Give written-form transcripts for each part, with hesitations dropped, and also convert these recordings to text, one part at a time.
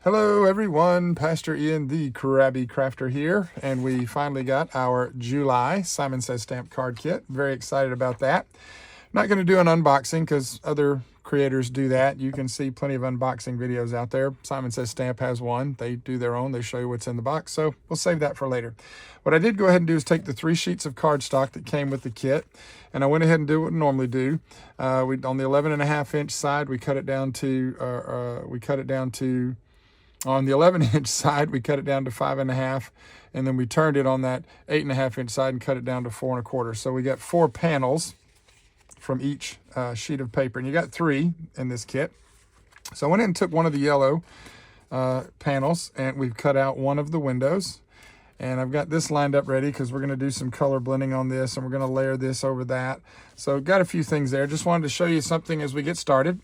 Hello everyone, Pastor Ian the Krabby Crafter here, and we finally got our July Simon Says Stamp card kit. Very excited about that. Not going to do an unboxing because other creators do that. You can see plenty of unboxing videos out there. Simon Says Stamp has one. They do their own. They show you what's in the box, so we'll save that for later. What I did go ahead and do is take the 3 sheets of cardstock that came with the kit, and I went ahead and did what we normally do. On the 11.5-inch side, we cut it down to on the 11-inch side, we cut it down to 5.5, and then we turned it on that 8.5-inch side and cut it down to 4.25. So we got 4 panels from each sheet of paper, and you got 3 in this kit. So I went in and took one of the yellow panels, and we've cut out one of the windows. And I've got this lined up ready because we're going to do some color blending on this, and we're going to layer this over that. So got a few things there. Just wanted to show you something as we get started.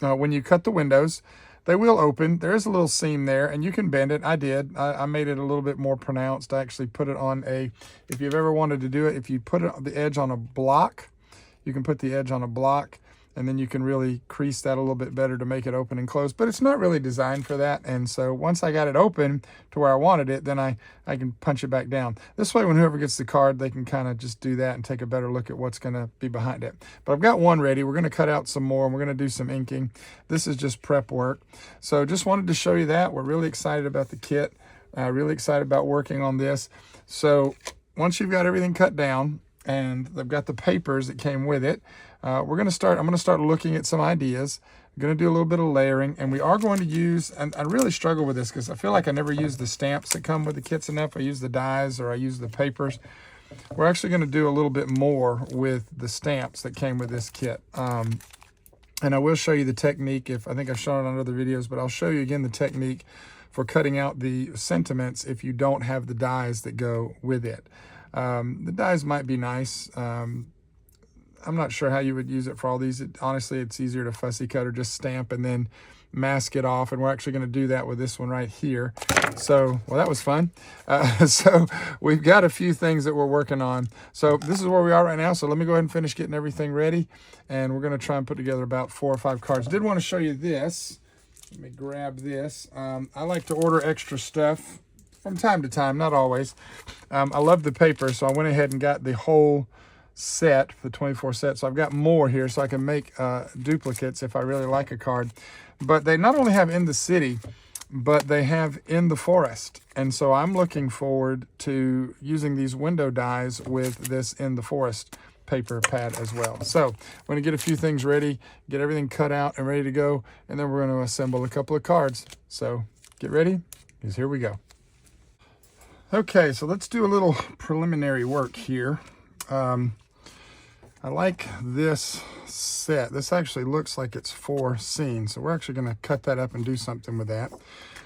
When you cut the windows, they will open. There is a little seam there, and you can bend it. I did. I made it a little bit more pronounced. I actually put it on if you've ever wanted to do it, if you put the edge on a block, you can put the edge on a block, and then you can really crease that a little bit better to make it open and close. But it's not really designed for that, and so once I got it open to where I wanted it, then I can punch it back down. This way, when whoever gets the card, they can kind of just do that and take a better look at what's going to be behind it. But I've got one ready. We're going to cut out some more, and we're going to do some inking. This is just prep work. So just wanted to show you that. We're really excited about the kit. Really excited about working on this. So once you've got everything cut down, and they've got the papers that came with it, I'm going to start looking at some ideas. I'm going to do a little bit of layering, and we are going to use, and I really struggle with this because I feel like I never use the stamps that come with the kits enough. I use the dies or I use the papers. We're actually going to do a little bit more with the stamps that came with this kit. And I will show you the technique. I think I've shown it on other videos, but I'll show you again the technique for cutting out the sentiments if you don't have the dies that go with it. The dies might be nice. I'm not sure how you would use it for all these. Honestly, it's easier to fussy cut or just stamp and then mask it off. And we're actually going to do that with this one right here. So, well, that was fun. So we've got a few things that we're working on. So this is where we are right now. So let me go ahead and finish getting everything ready. And we're going to try and put together about 4 or 5 cards. Did want to show you this. Let me grab this. I like to order extra stuff from time to time, not always. I love the paper, so I went ahead and got the whole set, the 24 set. So I've got more here so I can make duplicates if I really like a card. But they not only have in the city, but they have in the forest. And so I'm looking forward to using these window dies with this in the forest paper pad as well. So I'm going to get a few things ready, get everything cut out and ready to go, and then we're going to assemble a couple of cards. So get ready, because here we go. Okay, so let's do a little preliminary work here. I like this set. This actually looks like it's 4 scenes, so we're actually going to cut that up and do something with that.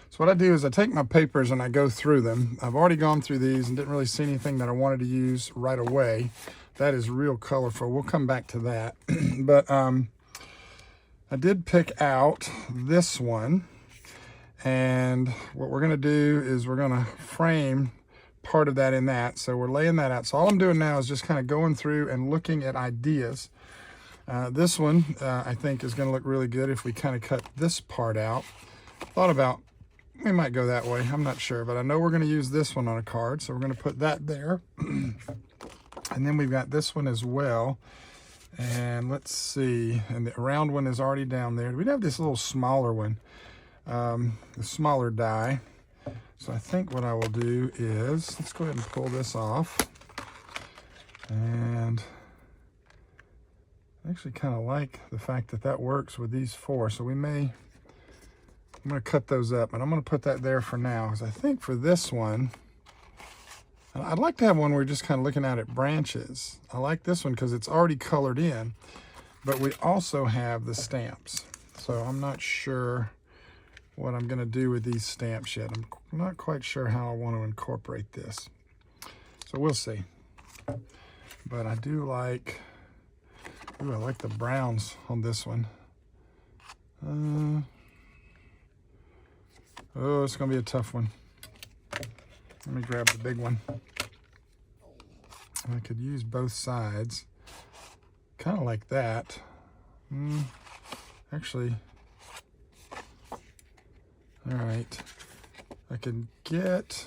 So what I do is I take my papers and I go through them. I've already gone through these and didn't really see anything that I wanted to use right away. That is real colorful. We'll come back to that. But I did pick out this one, and what we're going to do is we're going to frame part of that in that. So we're laying that out. So all I'm doing now is just kind of going through and looking at ideas. This one I think is going to look really good if we kind of cut this part out. Thought about, we might go that way. I'm not sure, but I know we're going to use this one on a card. So we're going to put that there. And then we've got this one as well. And let's see. And the round one is already down there. We'd have this little smaller one, the smaller die. So I think what I will do is, let's go ahead and pull this off. And I actually kind of like the fact that that works with these 4. So I'm going to cut those up, and I'm going to put that there for now. Because I think for this one, I'd like to have one where we're just kind of looking at it branches. I like this one because it's already colored in, but we also have the stamps. So I'm not sure what I'm going to do with these stamps yet. I'm not quite sure how I want to incorporate this. So we'll see. But I do like, ooh, I like the browns on this one. Oh, it's going to be a tough one. Let me grab the big one. I could use both sides. Kind of like that. Actually, All right, I can get,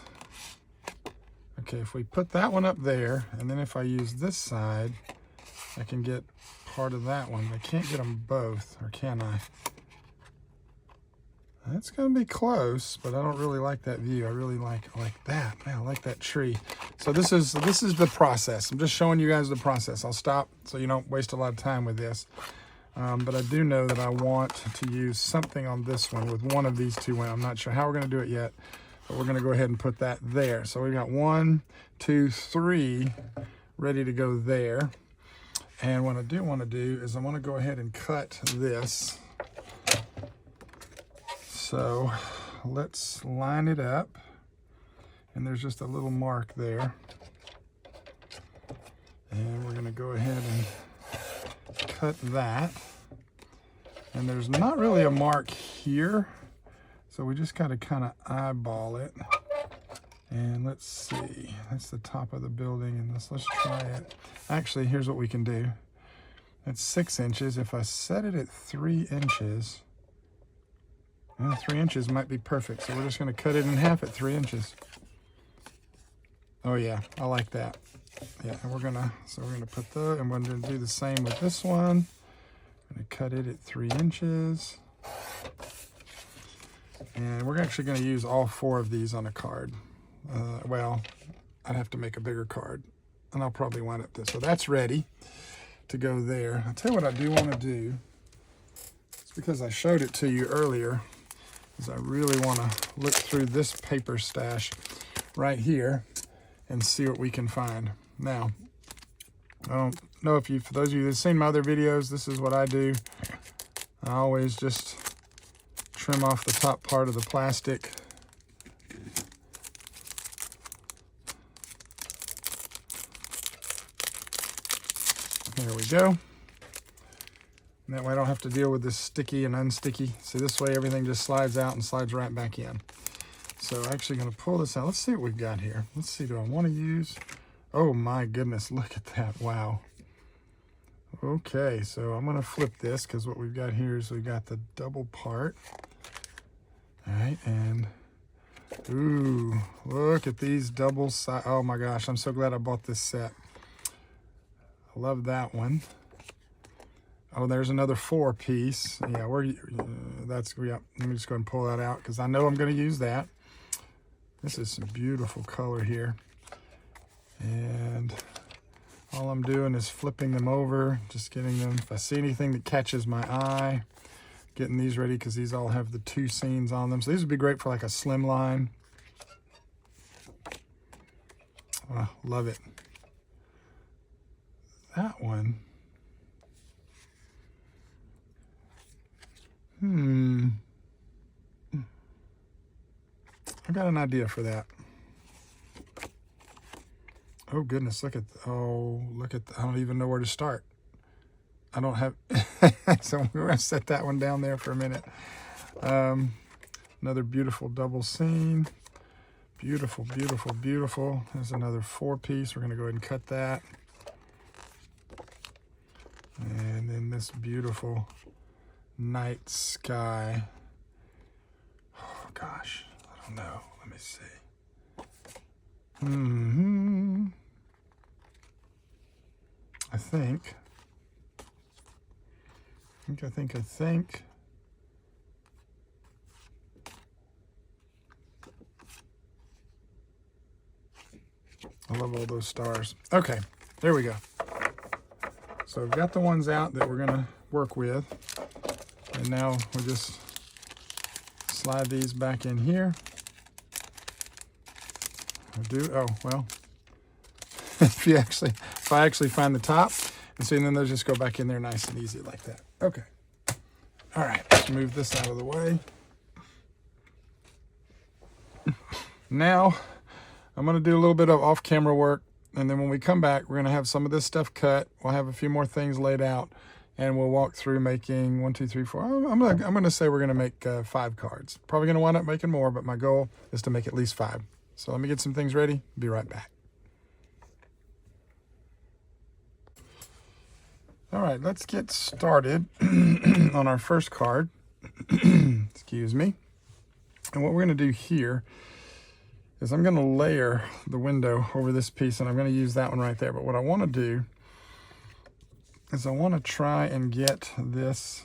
okay, if we put that one up there, and then if I use this side, I can get part of that one. I can't get them both, or can I? That's gonna be close, but I don't really like that view. I really like that. Man, I like that tree. So this is the process. I'm just showing you guys the process. I'll stop so you don't waste a lot of time with this. But I do know that I want to use something on this one with one of these two. I'm not sure how we're gonna do it yet, but we're gonna go ahead and put that there. So we got 1, 2, 3 ready to go there. And what I do want to do is I want to go ahead and cut this. So let's line it up. And there's just a little mark there. And we're going to go ahead and cut that. And there's not really a mark here. So we just got to kind of eyeball it. And let's see, that's the top of the building, and let's try it. Actually, here's what we can do. That's 6 inches. If I set it at 3 inches, well, 3 inches might be perfect. So we're just gonna cut it in half at 3 inches. Oh yeah, I like that. Yeah, and we're gonna put the, and we're gonna do the same with this one. I'm gonna cut it at 3 inches. And we're actually gonna use all 4 of these on a card. Well, I'd have to make a bigger card, and I'll probably wind up this. So that's ready to go there. I'll tell you what I do want to do. It's because I showed it to you earlier, is I really want to look through this paper stash right here and see what we can find. Now, I don't know if you, for those of you that have seen my other videos, this is what I do. I always just trim off the top part of the plastic. There we go. And that way I don't have to deal with this sticky and unsticky. So this way everything just slides out and slides right back in. So I'm actually going to pull this out. Let's see what we've got here. Let's see, do I want to use... Oh my goodness, look at that. Wow. Okay, so I'm going to flip this because what we've got here is we've got the double part. All right, and... Ooh, look at these double side. Oh my gosh, I'm so glad I bought this set. I love that one. Oh, there's another 4-piece. Yeah, that's, yeah, let me just go ahead and pull that out because I know I'm going to use that. This is some beautiful color here. And all I'm doing is flipping them over, just getting them, if I see anything that catches my eye, getting these ready because these all have the 2 seams on them. So these would be great for like a slim line. Oh, love it. That one. I got an idea for that. Oh goodness, look at, I don't even know where to start. I don't have, so we're gonna set that one down there for a minute. Another beautiful double seam. Beautiful, beautiful, beautiful. There's another 4-piece. We're gonna go ahead and cut that. And then this beautiful night sky. Oh gosh, I don't know. Let me see. I think. I love all those stars. Okay, there we go. So I've got the ones out that we're gonna work with. And now we'll just slide these back in here. Oh, well, if I actually find the top, and so then they'll just go back in there nice and easy like that. Okay. All right, let's move this out of the way. Now, I'm gonna do a little bit of off-camera work, and then when we come back, we're gonna have some of this stuff cut. We'll have a few more things laid out, and we'll walk through making 1, 2, 3, 4. I'm gonna say we're gonna make 5 cards. Probably gonna wind up making more, but my goal is to make at least 5. So let me get some things ready. Be right back. All right, let's get started on our first card. Excuse me. And what we're going to do here is I'm going to layer the window over this piece, and I'm going to use that one right there. But what I want to do is I want to try and get this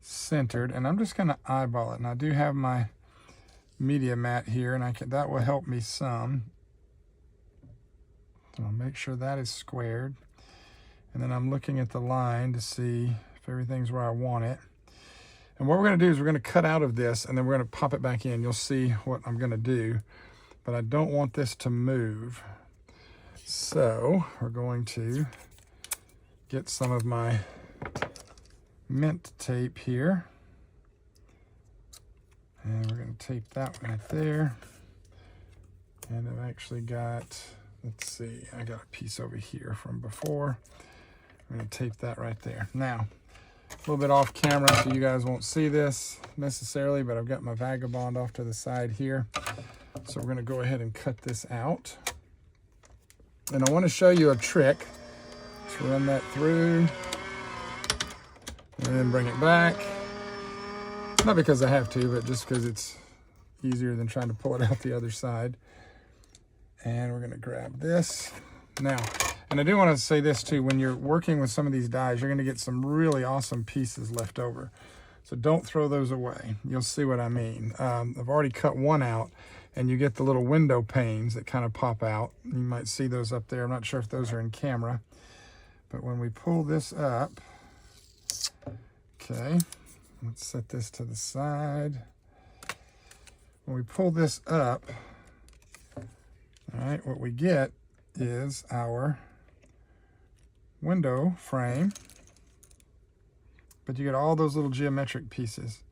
centered, and I'm just going to eyeball it. And I do have my media mat here, and that will help me some. So I'll make sure that is squared. And then I'm looking at the line to see if everything's where I want it. And what we're going to do is we're going to cut out of this, and then we're going to pop it back in. You'll see what I'm going to do, but I don't want this to move. So we're going to get some of my mint tape here. And we're going to tape that right there. And I've actually got, let's see, I got a piece over here from before. I'm going to tape that right there. Now, a little bit off camera so you guys won't see this necessarily, but I've got my vagabond off to the side here. So we're going to go ahead and cut this out. And I want to show you a trick. Let's run that through and then bring it back. Not because I have to, but just because it's easier than trying to pull it out the other side. And we're going to grab this. Now, and I do want to say this too, when you're working with some of these dies, you're going to get some really awesome pieces left over. So don't throw those away. You'll see what I mean. I've already cut one out, and you get the little window panes that kind of pop out. You might see those up there. I'm not sure if those are in camera. But when we pull this up, okay, let's set this to the side. When we pull this up, all right, what we get is our window frame, but you get all those little geometric pieces.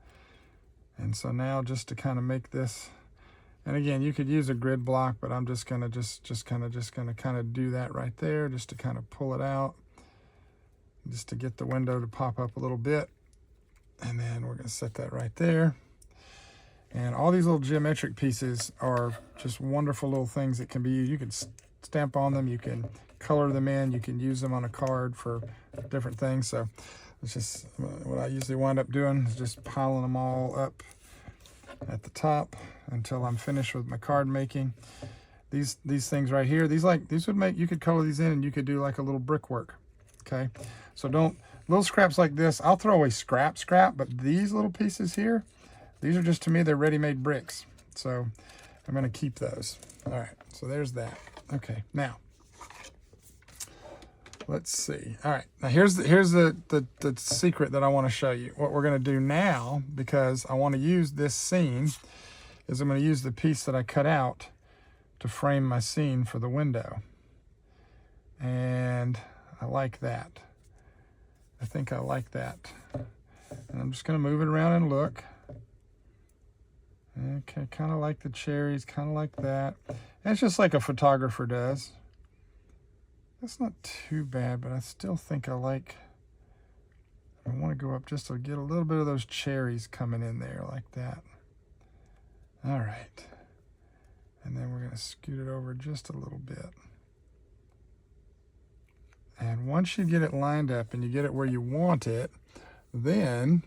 And so now just to kind of make this, and again, you could use a grid block, but I'm just gonna kind of do that right there, just to kind of pull it out, just to get the window to pop up a little bit. And then we're gonna set that right there. And all these little geometric pieces are just wonderful little things that can be used. You can stamp on them, you can color them in, you can use them on a card for different things. So it's just what I usually wind up doing is just piling them all up at the top until I'm finished with my card making. These things right here, these would make, you could color these in and you could do like a little brickwork. Okay, so little scraps like this, I'll throw away scrap, but these little pieces here, these are just, to me, they're ready-made bricks. So I'm going to keep those. All right, so there's that. Okay, now let's see. All right, now here's the secret that I want to show you. What we're going to do now, because I want to use this scene, is I'm going to use the piece that I cut out to frame my scene for the window. And I like that. I think I like that. And I'm just going to move it around and look. Okay, kind of like the cherries, kind of like that. And it's just like a photographer does. That's not too bad, but I still think I want to go up just to get a little bit of those cherries coming in there like that. All right. And then we're going to scoot it over just a little bit. And once you get it lined up and you get it where you want it, then,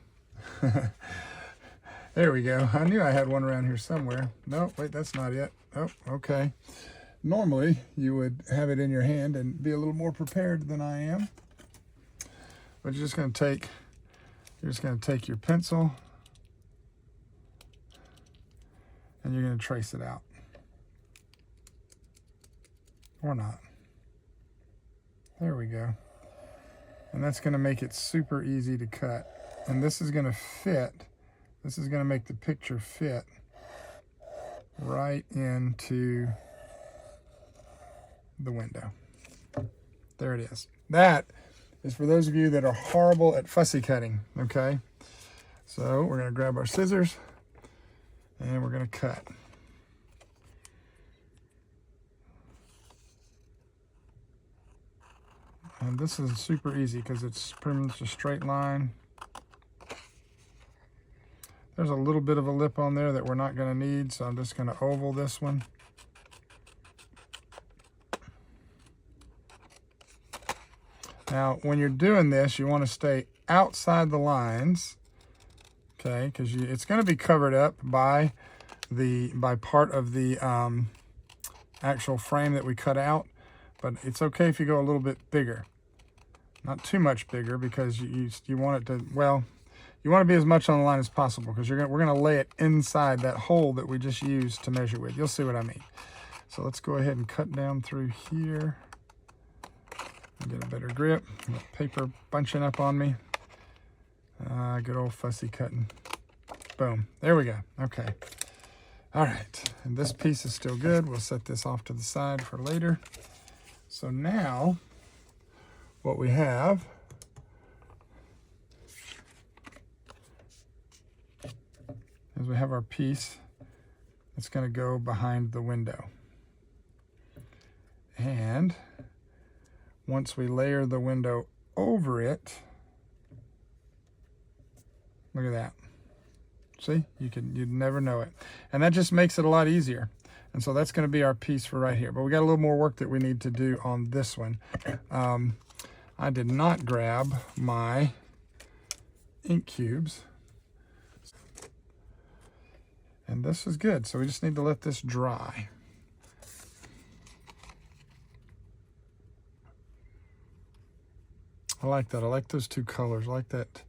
there we go. I knew I had one around here somewhere. No, wait, that's not it. Oh, okay. Normally, you would have it in your hand and be a little more prepared than I am. But you're just going to take your pencil and you're going to trace it out. Or not. There we go. And that's going to make it super easy to cut. And this is going to fit. This is going to make the picture fit right into the window. There it is. That is for those of you that are horrible at fussy cutting, okay? So we're going to grab our scissors and we're going to cut. And this is super easy because it's pretty much a straight line. There's a little bit of a lip on there that we're not going to need, so I'm just going to oval this one. Now, when you're doing this, you want to stay outside the lines okay? Because it's going to be covered up by part of the actual frame that we cut out, but it's okay if you go a little bit bigger. Not too much bigger, because you want it to, well, you want to be as much on the line as possible, because we're going to lay it inside that hole that we just used to measure with. You'll see what I mean. So let's go ahead and cut down through here and get a better grip. Got paper bunching up on me. Good old fussy cutting. Boom. There we go. Okay. All right. And this piece is still good. We'll set this off to the side for later. So now what we have is we have our piece that's going to go behind the window. And once we layer the window over it, look at that. See, you'd never know it. And that just makes it a lot easier. And so that's going to be our piece for right here. But we got a little more work that we need to do on this one. I did not grab my ink cubes. And this is good. So we just need to let this dry. I like that. I like those two colors. I like that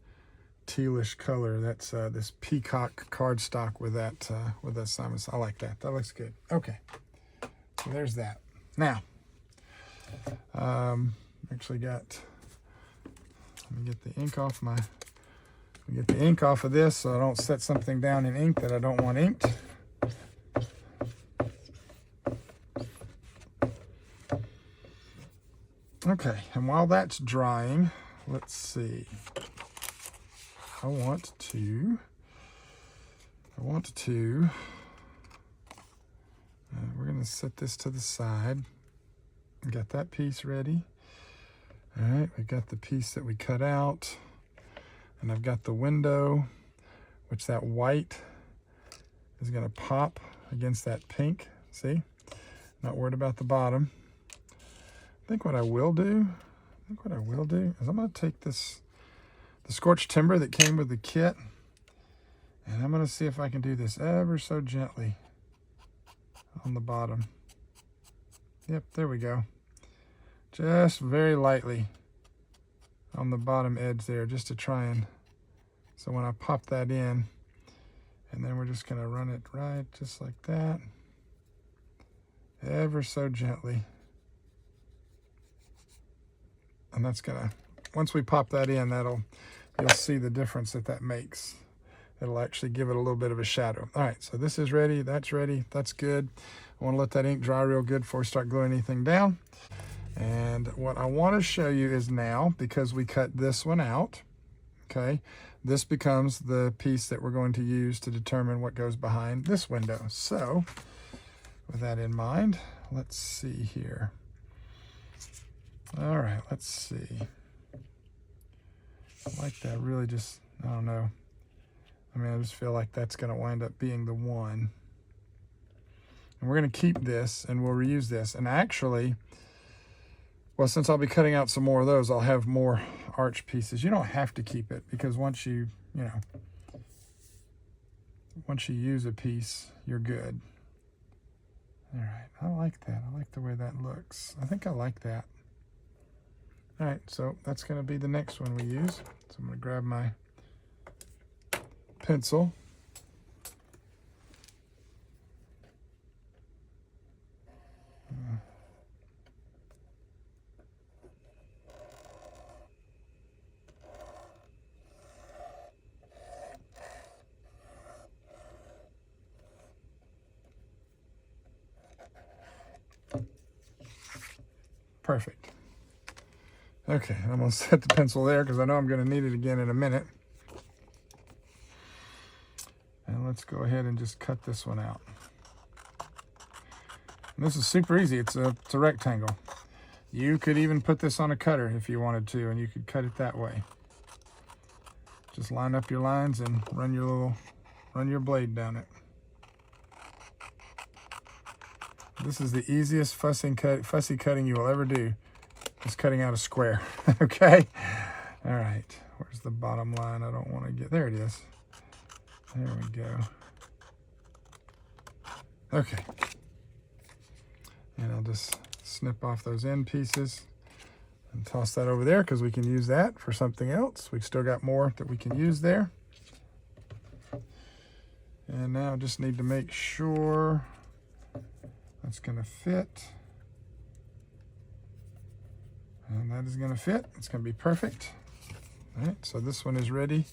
tealish color. That's this peacock cardstock with that Simon. I like that. That looks good. Okay, so there's that. Now, actually got. Let me get the ink off my. Get the ink off of this so I don't set something down in ink that I don't want inked. Okay, and while that's drying, let's see. We're going to set this to the side. Got that piece ready. All right, we got the piece that we cut out. And I've got the window, which that white is going to pop against that pink. See? Not worried about the bottom. I think what I will do is I'm going to take the scorched timber that came with the kit, and I'm going to see if I can do this ever so gently on the bottom. Yep, there we go. Just very lightly on the bottom edge there, just to try and, so when I pop that in, and then we're just going to run it right just like that, ever so gently. And that's going to, once we pop that in, you'll see the difference that makes. It'll actually give it a little bit of a shadow. All right, so this is ready, that's good. I want to let that ink dry real good before we start gluing anything down. And what I want to show you is now, because we cut this one out, okay, this becomes the piece that we're going to use to determine what goes behind this window. So with that in mind, let's see here. All right, let's see. I like that, really just, I don't know. I mean, I just feel like that's going to wind up being the one. And we're going to keep this, and we'll reuse this. And actually, well, since I'll be cutting out some more of those, I'll have more arch pieces. You don't have to keep it, because once you use a piece, you're good. All right, I like that. I like the way that looks. I think I like that. All right, so that's going to be the next one we use. So I'm going to grab my pencil. Perfect. Okay, I'm going to set the pencil there because I know I'm going to need it again in a minute. And let's go ahead and just cut this one out. And this is super easy. It's a rectangle. You could even put this on a cutter if you wanted to, and you could cut it that way. Just line up your lines and run your blade down it. This is the easiest fussy cutting you will ever do. Just cutting out a square. Okay? All right. Where's the bottom line? I don't want to get... There it is. There we go. Okay. And I'll just snip off those end pieces and toss that over there because we can use that for something else. We've still got more that we can use there. And now I just need to make sure that's going to fit. And that is going to fit. It's going to be perfect. All right, so this one is ready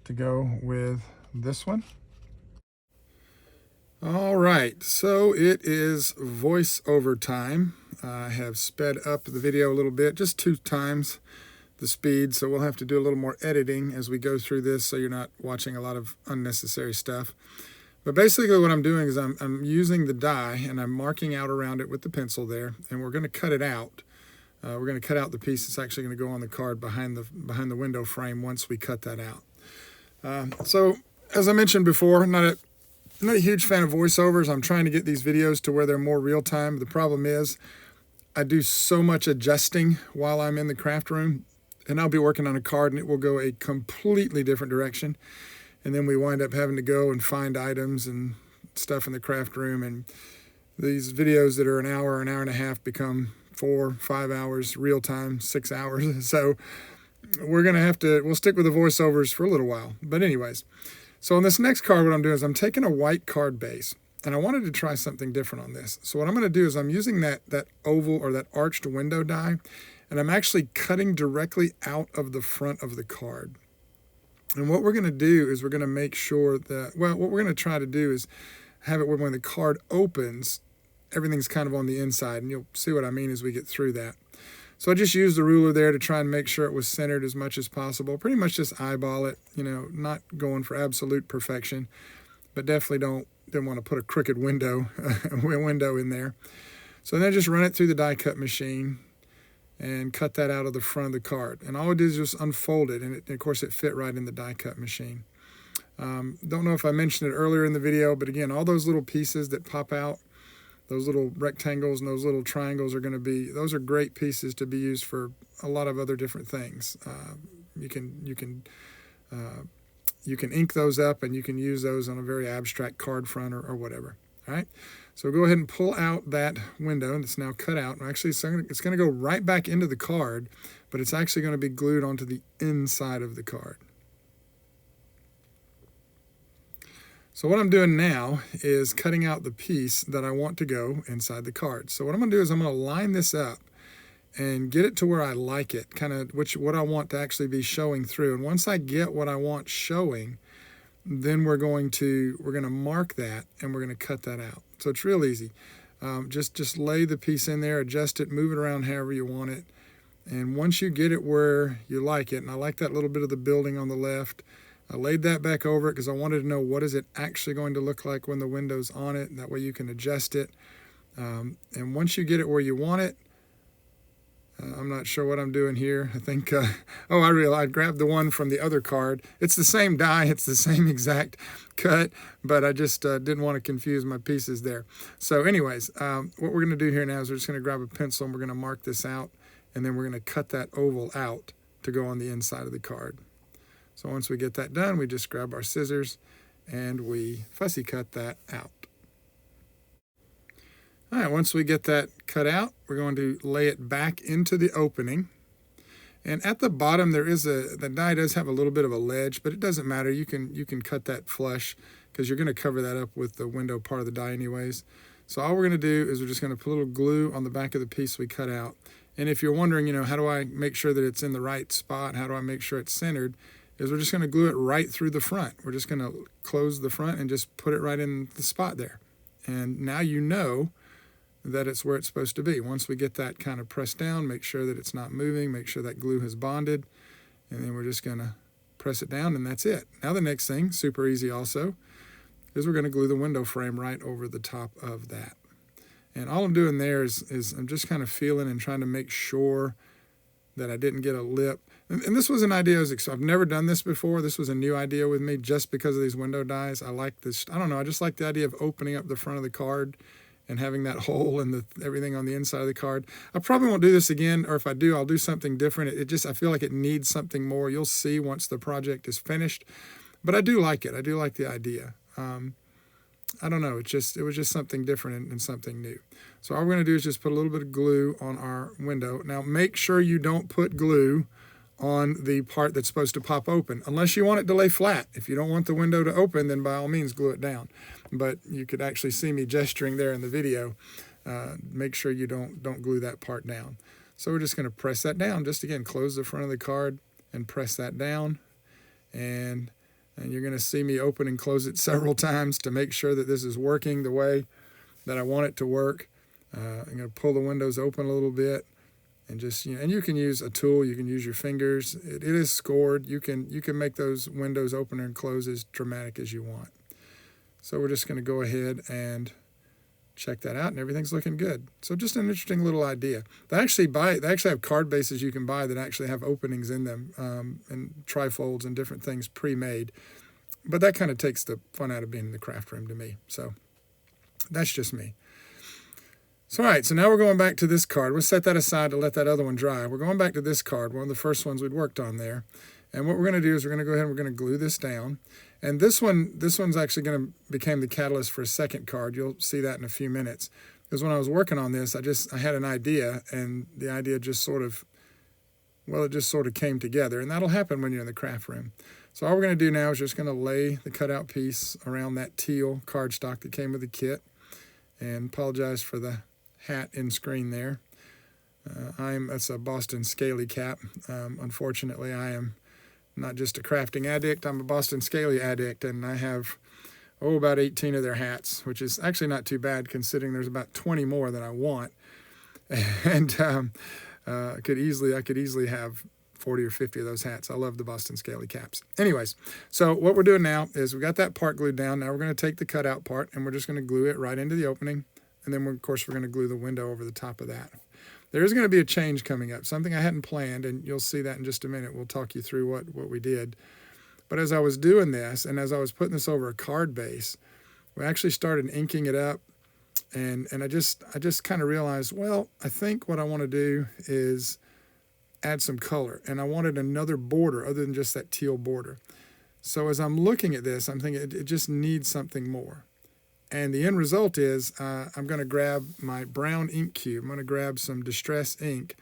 to go with this one. All right, so it is voiceover time. I have sped up the video a little bit, just 2 times the speed, so we'll have to do a little more editing as we go through this so you're not watching a lot of unnecessary stuff. But basically what I'm doing is I'm using the die and I'm marking out around it with the pencil there, and we're going to cut it out. We're going to cut out the piece that's actually going to go on the card behind the window frame once we cut that out. So as I mentioned before, I'm not a huge fan of voiceovers. I'm trying to get these videos to where they're more real time. The problem is I do so much adjusting while I'm in the craft room, and I'll be working on a card and it will go a completely different direction. And then we wind up having to go and find items and stuff in the craft room. And these videos that are an hour and a half become 4, 5 hours, real time, 6 hours. So we'll stick with the voiceovers for a little while. But anyways, so on this next card, what I'm doing is I'm taking a white card base, and I wanted to try something different on this. So what I'm going to do is I'm using that oval or that arched window die, and I'm actually cutting directly out of the front of the card. And what we're going to do is we're going to make sure that, well, what we're going to try to do is have it where when the card opens, everything's kind of on the inside, and you'll see what I mean as we get through that. So I just used the ruler there to try and make sure it was centered as much as possible. Pretty much just eyeball it, not going for absolute perfection, but definitely didn't want to put a crooked window in there. So then just run it through the die cut machine and cut that out of the front of the card. And all it did is just unfold it, and of course it fit right in the die cut machine. Don't know if I mentioned it earlier in the video, but again, all those little pieces that pop out, those little rectangles and those little triangles those are great pieces to be used for a lot of other different things. You can ink those up, and you can use those on a very abstract card front or whatever. All right, so go ahead and pull out that window, and it's now cut out. And actually, it's going to go right back into the card, but it's actually going to be glued onto the inside of the card. So what I'm doing now is cutting out the piece that I want to go inside the card. So what I'm going to do is I'm going to line this up and get it to where I like it, kind of what I want to actually be showing through. And once I get what I want showing, then we're going to mark that, and we're going to cut that out. So it's real easy. Just lay the piece in there, adjust it, move it around however you want it. And once you get it where you like it, and I like that little bit of the building on the left, I laid that back over it because I wanted to know what is it actually going to look like when the window's on it, and that way you can adjust it. And once you get it where you want it, I'm not sure what I'm doing here. I think, I realized I grabbed the one from the other card. It's the same die, it's the same exact cut, but I just didn't want to confuse my pieces there. So anyways, what we're going to do here now is we're just going to grab a pencil, and we're going to mark this out, and then we're going to cut that oval out to go on the inside of the card. So once we get that done, we just grab our scissors and we fussy cut that out. All right, once we get that cut out, we're going to lay it back into the opening. And at the bottom, the die does have a little bit of a ledge, but it doesn't matter. You can cut that flush because you're going to cover that up with the window part of the die anyways. So all we're going to do is we're just going to put a little glue on the back of the piece we cut out. And if you're wondering, how do I make sure that it's in the right spot? How do I make sure it's centered? Is we're just going to glue it right through the front. We're just going to close the front and just put it right in the spot there. And now you know that it's where it's supposed to be. Once we get that kind of pressed down, make sure that it's not moving, make sure that glue has bonded, and then we're just going to press it down, and that's it. Now the next thing, super easy also, is we're going to glue the window frame right over the top of that. And all I'm doing there is I'm just kind of feeling and trying to make sure that I didn't get a lip. And this was an idea, I've never done this before. This was a new idea with me just because of these window dies. I like this, I don't know, I just like the idea of opening up the front of the card and having that hole and everything on the inside of the card. I probably won't do this again, or if I do, I'll do something different. I feel like it needs something more. You'll see once the project is finished. But I do like it. I do like the idea. I don't know. It was just something different and something new. So all we're going to do is just put a little bit of glue on our window. Now make sure you don't put glue on the part that's supposed to pop open, unless you want it to lay flat. If you don't want the window to open, then by all means glue it down. But you could actually see me gesturing there in the video. Make sure you don't glue that part down. So we're just going to press that down. Just again, close the front of the card and press that down. And you're going to see me open and close it several times to make sure that this is working the way that I want it to work. I'm going to pull the windows open a little bit. And just, and you can use a tool, you can use your fingers. It is scored. You can make those windows open and close as dramatic as you want. So we're just going to go ahead and check that out, and everything's looking good. So just an interesting little idea. They actually have card bases you can buy that actually have openings in them, and trifolds and different things pre-made. But that kind of takes the fun out of being in the craft room to me. So that's just me. So, all right, so now we're going back to this card. We'll set that aside to let that other one dry. We're going back to this card, one of the first ones we'd worked on there. And what we're going to do is we're going to go ahead and we're going to glue this down. And this one's actually going to become the catalyst for a second card. You'll see that in a few minutes. Because when I was working on this, I had an idea, and the idea just sort of came together. And that'll happen when you're in the craft room. So all we're going to do now is just going to lay the cutout piece around that teal cardstock that came with the kit. And apologize for the hat in screen there. That's a Boston Scaly cap. Unfortunately, I am not just a crafting addict, I'm a Boston Scaly addict, and I have about 18 of their hats, which is actually not too bad considering there's about 20 more that I want. And I could easily have 40 or 50 of those hats. I love the Boston Scaly caps. Anyways, so what we're doing now is we got that part glued down. Now we're going to take the cutout part and we're just going to glue it right into the opening. And then, of course, we're going to glue the window over the top of that. There is going to be a change coming up, something I hadn't planned, and you'll see that in just a minute. We'll talk you through what we did. But as I was doing this, and as I was putting this over a card base, we actually started inking it up. And I just kind of realized, well, I think what I want to do is add some color. And I wanted another border other than just that teal border. So as I'm looking at this, I'm thinking it just needs something more. And the end result is I'm going to grab my brown ink cube. I'm going to grab some distress ink,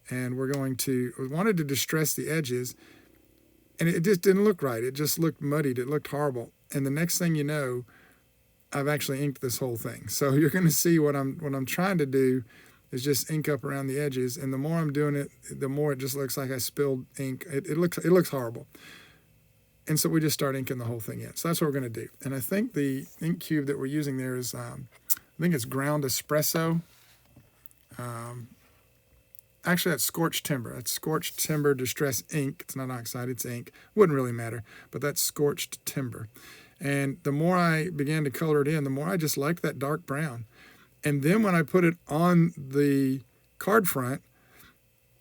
and we wanted to distress the edges, and it just didn't look right. It just looked muddied. It looked horrible. And the next thing you know, I've actually inked this whole thing. So you're going to see what I'm trying to do is just ink up around the edges. And the more I'm doing it, the more it just looks like I spilled ink. It looks horrible. And so we just start inking the whole thing in. So that's what we're going to do. And I think the ink cube that we're using there is, I think it's ground espresso. Actually, that's scorched timber. That's scorched timber distress ink. It's not oxide, it's ink. Wouldn't really matter, but that's scorched timber. And the more I began to color it in, the more I just liked that dark brown. And then when I put it on the card front,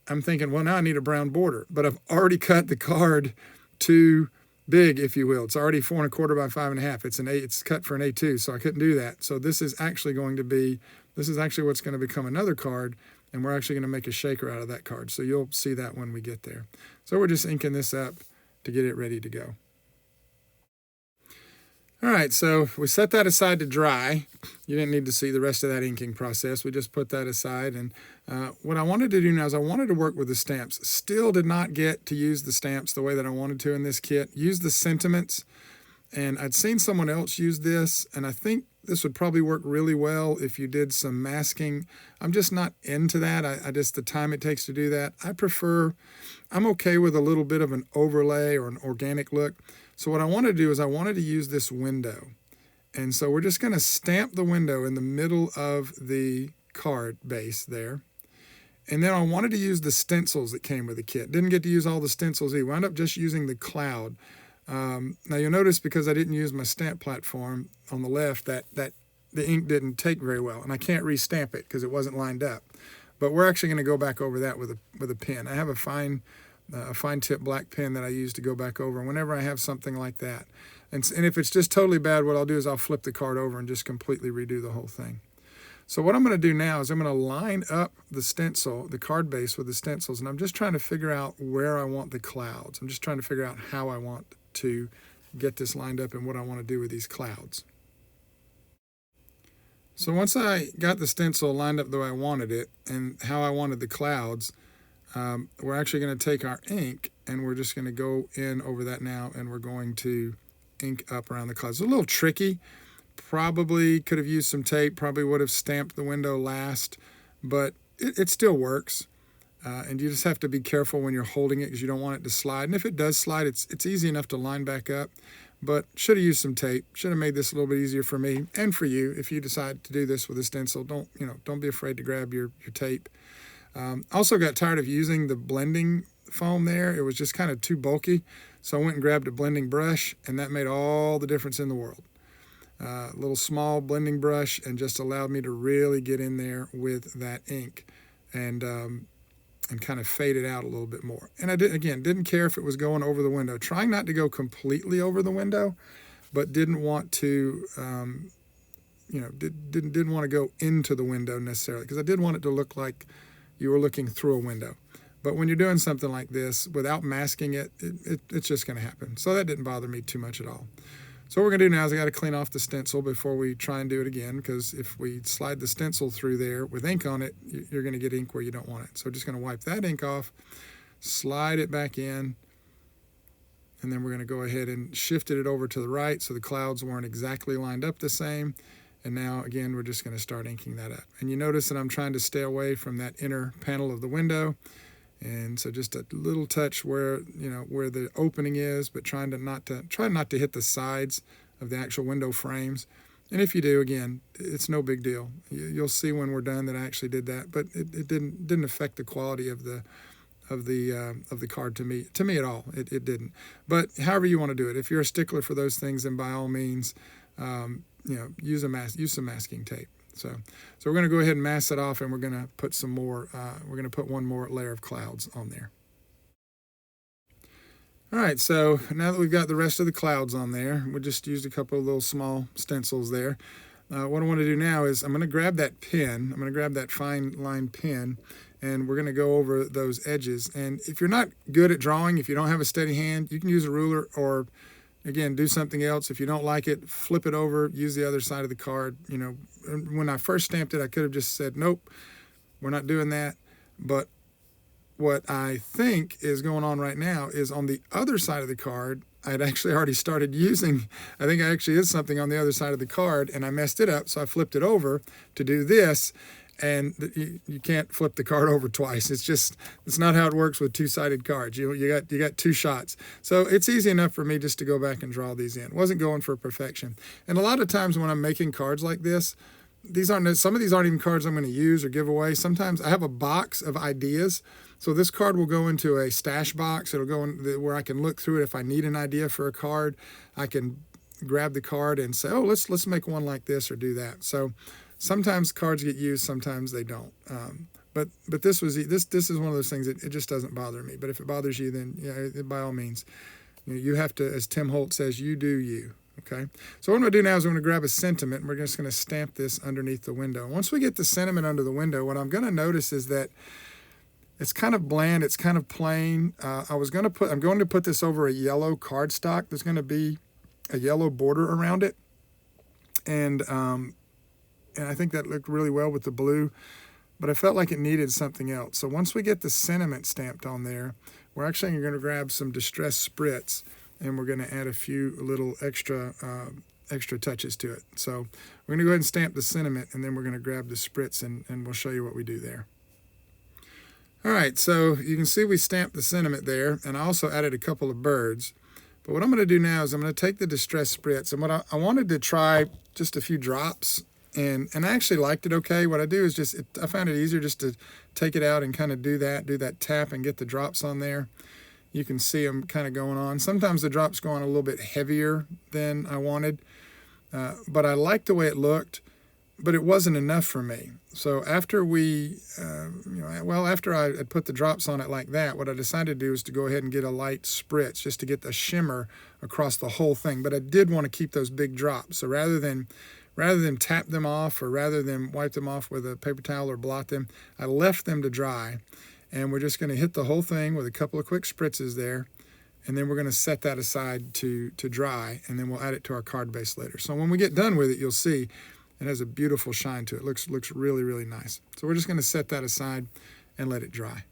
I'm thinking, well, now I need a brown border. But I've already cut the card too big, if you will. It's already 4 1/4 by 5 1/2. It's cut for an A2, so I couldn't do that. So this is actually what's going to become another card, and we're actually going to make a shaker out of that card. So you'll see that when we get there. So we're just inking this up to get it ready to go. All right, so we set that aside to dry. You didn't need to see the rest of that inking process. We just put that aside. And what I wanted to do now is I wanted to work with the stamps. Still did not get to use the stamps the way that I wanted to in this kit. Use the sentiments. And I'd seen someone else use this, and I think this would probably work really well if you did some masking. I'm just not into that. I just, the time it takes to do that. I'm okay with a little bit of an overlay or an organic look. So what I want to do is I wanted to use this window. And so we're just going to stamp the window in the middle of the card base there. And then I wanted to use the stencils that came with the kit. Didn't get to use all the stencils either. Wound up just using the cloud. Now you'll notice because I didn't use my stamp platform on the left that the ink didn't take very well. And I can't re-stamp it because it wasn't lined up. But we're actually going to go back over that with a pen. I have a fine tip black pen that I use to go back over whenever I have something like that. And if it's just totally bad, what I'll do is I'll flip the card over and just completely redo the whole thing. So what I'm going to do now is I'm going to line up the stencil, the card base with the stencils, and I'm just trying to figure out where I want the clouds. I'm just trying to figure out how I want to get this lined up and what I want to do with these clouds. So once I got the stencil lined up the way I wanted it and how I wanted the clouds, we're actually going to take our ink and we're just going to go in over that now, and we're going to ink up around the clouds. It's a little tricky. Probably could have used some tape, probably would have stamped the window last, but it still works. And you just have to be careful when you're holding it because you don't want it to slide. And if it does slide, it's easy enough to line back up. But should have used some tape. Should have made this a little bit easier for me and for you. If you decide to do this with a stencil, don't be afraid to grab your tape. Also got tired of using the blending foam there. It was just kind of too bulky. So I went and grabbed a blending brush, and that made all the difference in the world. A little small blending brush, and just allowed me to really get in there with that ink and kind of fade it out a little bit more. And I didn't care if it was going over the window. Trying not to go completely over the window, but didn't want to, didn't want to go into the window necessarily, because I did want it to look like you were looking through a window. But when you're doing something like this without masking it, it's just going to happen. So that didn't bother me too much at all. So what we're going to do now is I got to clean off the stencil before we try and do it again, because if we slide the stencil through there with ink on it, you're going to get ink where you don't want it. So we're just going to wipe that ink off, slide it back in, and then we're going to go ahead and shift it over to the right so the clouds weren't exactly lined up the same. And now, again, we're just going to start inking that up. And you notice that I'm trying to stay away from that inner panel of the window. And so just a little touch where the opening is, but try not to hit the sides of the actual window frames. And if you do, again, it's no big deal. You'll see when we're done that I actually did that, but it didn't affect the quality of the card to me at all. It didn't. But however you want to do it, if you're a stickler for those things, then by all means, use some masking tape. So we're going to go ahead and mask it off, and we're going to put some more. We're going to put one more layer of clouds on there. All right, so now that we've got the rest of the clouds on there, we just used a couple of little small stencils there. What I want to do now is I'm going to grab that pen. I'm going to grab that fine line pen, and we're going to go over those edges. And if you're not good at drawing, if you don't have a steady hand, you can use a ruler, or again, do something else. If you don't like it, flip it over, use the other side of the card. When I first stamped it, I could have just said, nope, we're not doing that. But what I think is going on right now is on the other side of the card, I'd actually already started using, I think actually is something on the other side of the card, and I messed it up. So I flipped it over to do this. And you can't flip the card over twice. It's not how it works with two-sided cards. You got two shots. So it's easy enough for me just to go back and draw these in. Wasn't going for perfection. And a lot of times when I'm making cards like this, some of these aren't even cards I'm going to use or give away. Sometimes I have a box of ideas. So this card will go into a stash box. It'll go in where I can look through it. If I need an idea for a card, I can grab the card and say, oh, let's make one like this or do that. So sometimes cards get used, sometimes they don't. But this is one of those things that it just doesn't bother me. But if it bothers you, then by all means, you have to, as Tim Holt says, you do you. Okay. So what I'm going to do now is I'm going to grab a sentiment, and we're just going to stamp this underneath the window. Once we get the sentiment under the window, what I'm going to notice is that it's kind of bland. It's kind of plain. I'm going to put this over a yellow cardstock. There's going to be a yellow border around it, and I think that looked really well with the blue, but I felt like it needed something else. So once we get the sentiment stamped on there, we're actually going to grab some Distress Spritz, and we're going to add a few little extra touches to it. So we're going to go ahead and stamp the sentiment, and then we're going to grab the Spritz, and we'll show you what we do there. All right, so you can see we stamped the sentiment there, and I also added a couple of birds. But what I'm going to do now is I'm going to take the Distress Spritz, and what I wanted to try just a few drops. And I actually liked it okay. What I do is I found it easier just to take it out and kind of do that tap and get the drops on there. You can see them kind of going on. Sometimes the drops go on a little bit heavier than I wanted, but I liked the way it looked, but it wasn't enough for me. So after after I had put the drops on it like that, what I decided to do is to go ahead and get a light spritz just to get the shimmer across the whole thing. But I did want to keep those big drops. So rather than tap them off, or rather than wipe them off with a paper towel or blot them, I left them to dry. And we're just going to hit the whole thing with a couple of quick spritzes there. and then we're going to set that aside to dry, and then we'll add it to our card base later. So when we get done with it, you'll see it has a beautiful shine to it. Looks really, really nice. So we're just going to set that aside and let it dry.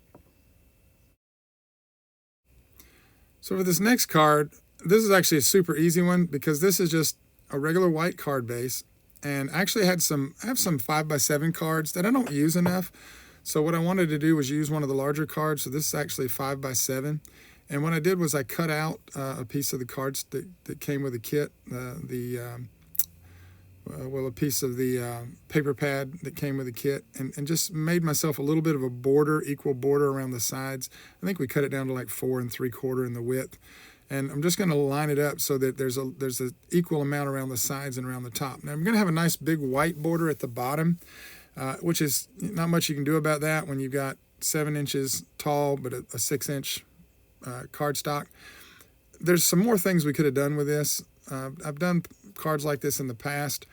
So for this next card, this is actually a super easy one because this is just a regular white card base, and actually I have some 5x7 cards that I don't use enough. So what I wanted to do was use one of the larger cards. So this is actually 5x7. And what I did was I cut out a piece of the cards that came with the kit, a piece of the paper pad that came with the kit, and just made myself a little bit of a border, equal border around the sides. I think we cut it down to like 4 3/4 in the width. And I'm just going to line it up so that there's an equal amount around the sides and around the top. Now I'm going to have a nice big white border at the bottom, which is not much you can do about that when you've got 7 inches tall but a 6-inch cardstock. There's some more things we could have done with this. I've done cards like this in the past,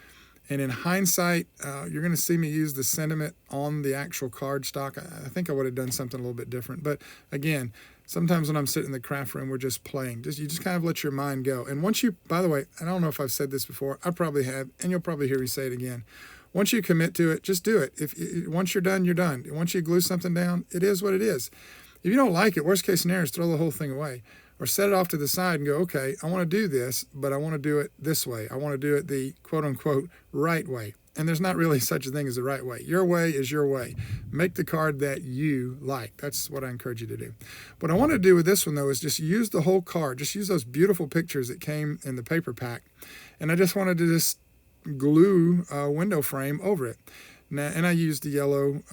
and in hindsight, you're going to see me use the sentiment on the actual cardstock. I think I would have done something a little bit different, but again, sometimes when I'm sitting in the craft room, we're just playing. You just kind of let your mind go. And once you, by the way, I don't know if I've said this before, I probably have, and you'll probably hear me say it again. Once you commit to it, just do it. Once you're done, you're done. Once you glue something down, it is what it is. If you don't like it, worst case scenario is throw the whole thing away. Or set it off to the side and go, okay, I want to do this, but I want to do it this way. I want to do it the quote-unquote right way. And there's not really such a thing as the right way. Your way is your way. Make the card that you like. That's what I encourage you to do. What I want to do with this one, though, is just use the whole card. Just use those beautiful pictures that came in the paper pack. And I just wanted to just glue a window frame over it. Now, and I used the yellow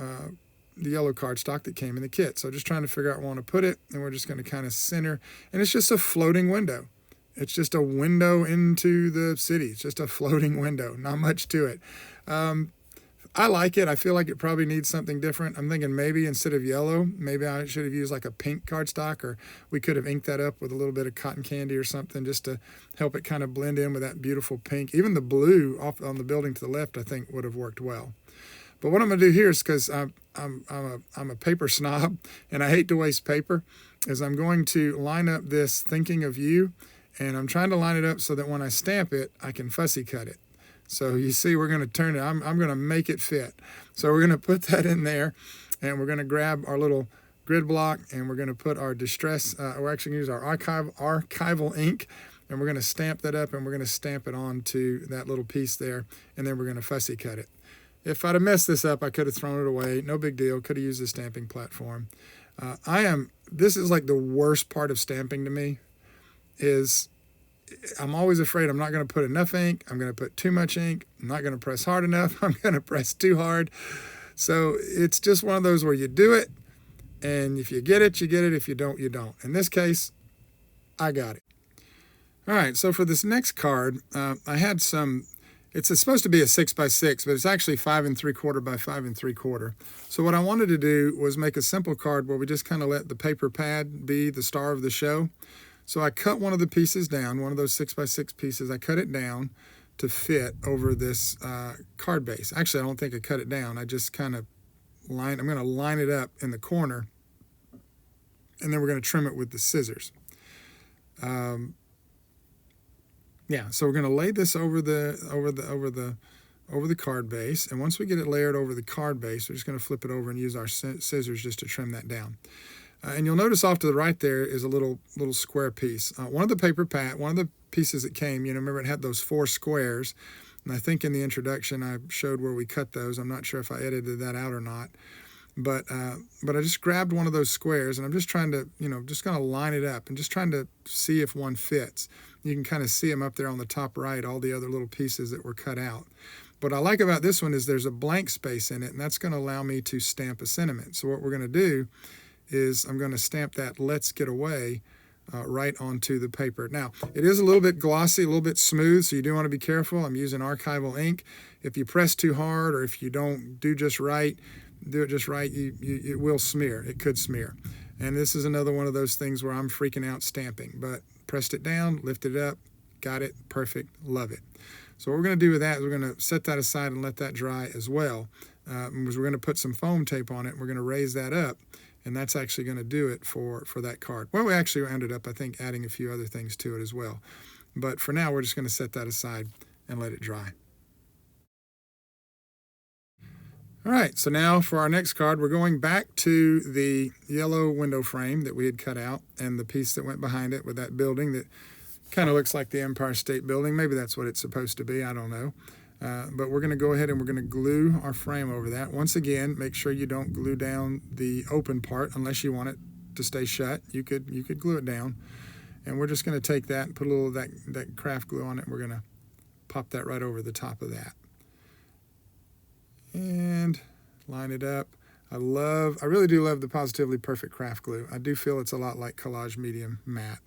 cardstock that came in the kit. So just trying to figure out where I want to put it, and we're just going to kind of center. And it's just a floating window. It's just a window into the city. It's just a floating window. Not much to it. I like it. I feel like it probably needs something different. I'm thinking maybe instead of yellow, maybe I should have used like a pink cardstock, or we could have inked that up with a little bit of cotton candy or something just to help it kind of blend in with that beautiful pink. Even the blue off on the building to the left, I think, would have worked well. But what I'm going to do here is, because I'm a paper snob and I hate to waste paper, is I'm going to line up this thinking of you, and I'm trying to line it up so that when I stamp it, I can fussy cut it. So you see, we're going to turn it. I'm going to make it fit. So we're going to put that in there, and we're going to grab our little grid block, and we're going to put our distress, we're actually going to use our archival ink, and we're going to stamp that up, and we're going to stamp it onto that little piece there, and then we're going to fussy cut it. If I'd have messed this up, I could have thrown it away. No big deal. Could have used a stamping platform. This is like the worst part of stamping to me, is I'm always afraid I'm not going to put enough ink. I'm going to put too much ink. I'm not going to press hard enough. I'm going to press too hard. So it's just one of those where you do it, and if you get it, you get it. If you don't, you don't. In this case, I got it. All right, so for this next card, I had some. It's supposed to be a 6x6, but it's actually 5 3/4 by 5 3/4. So what I wanted to do was make a simple card where we just kind of let the paper pad be the star of the show. So I cut one of the pieces down, one of those 6x6 pieces. I cut it down to fit over this card base. Actually, I don't think I cut it down. I just kind of I'm going to line it up in the corner, and then we're going to trim it with the scissors. Yeah, so we're going to lay this over the card base, and once we get it layered over the card base, we're just going to flip it over and use our scissors just to trim that down. And you'll notice off to the right there is a little square piece. One of the pieces that came, remember it had those 4 squares, and I think in the introduction I showed where we cut those. I'm not sure if I edited that out or not. But I just grabbed one of those squares, and I'm just trying to, just going to line it up and just trying to see if one fits. You can kind of see them up there on the top right, all the other little pieces that were cut out. What I like about this one is there's a blank space in it, and that's going to allow me to stamp a sentiment. So what we're going to do is I'm going to stamp that "Let's Get Away" right onto the paper. Now, it is a little bit glossy, a little bit smooth, so you do want to be careful. I'm using archival ink. If you press too hard, or if you don't do it just right, it will smear. It could smear. And this is another one of those things where I'm freaking out stamping. But pressed it down, lifted it up, got it, perfect, love it. So what we're going to do with that is we're going to set that aside and let that dry as well. Because we're going to put some foam tape on it, and we're going to raise that up. And that's actually going to do it for that card. Well, we actually ended up, I think, adding a few other things to it as well. But for now, we're just going to set that aside and let it dry. All right, so now for our next card, we're going back to the yellow window frame that we had cut out and the piece that went behind it with that building that kind of looks like the Empire State Building. Maybe that's what it's supposed to be, I don't know. But we're going to go ahead and we're going to glue our frame over that. Once again, make sure you don't glue down the open part unless you want it to stay shut. You could glue it down. And we're just going to take that and put a little of that craft glue on it. And we're going to pop that right over the top of that. And line it up. I really do love the Positively Perfect craft glue. I do feel it's a lot like Collage Medium Matte.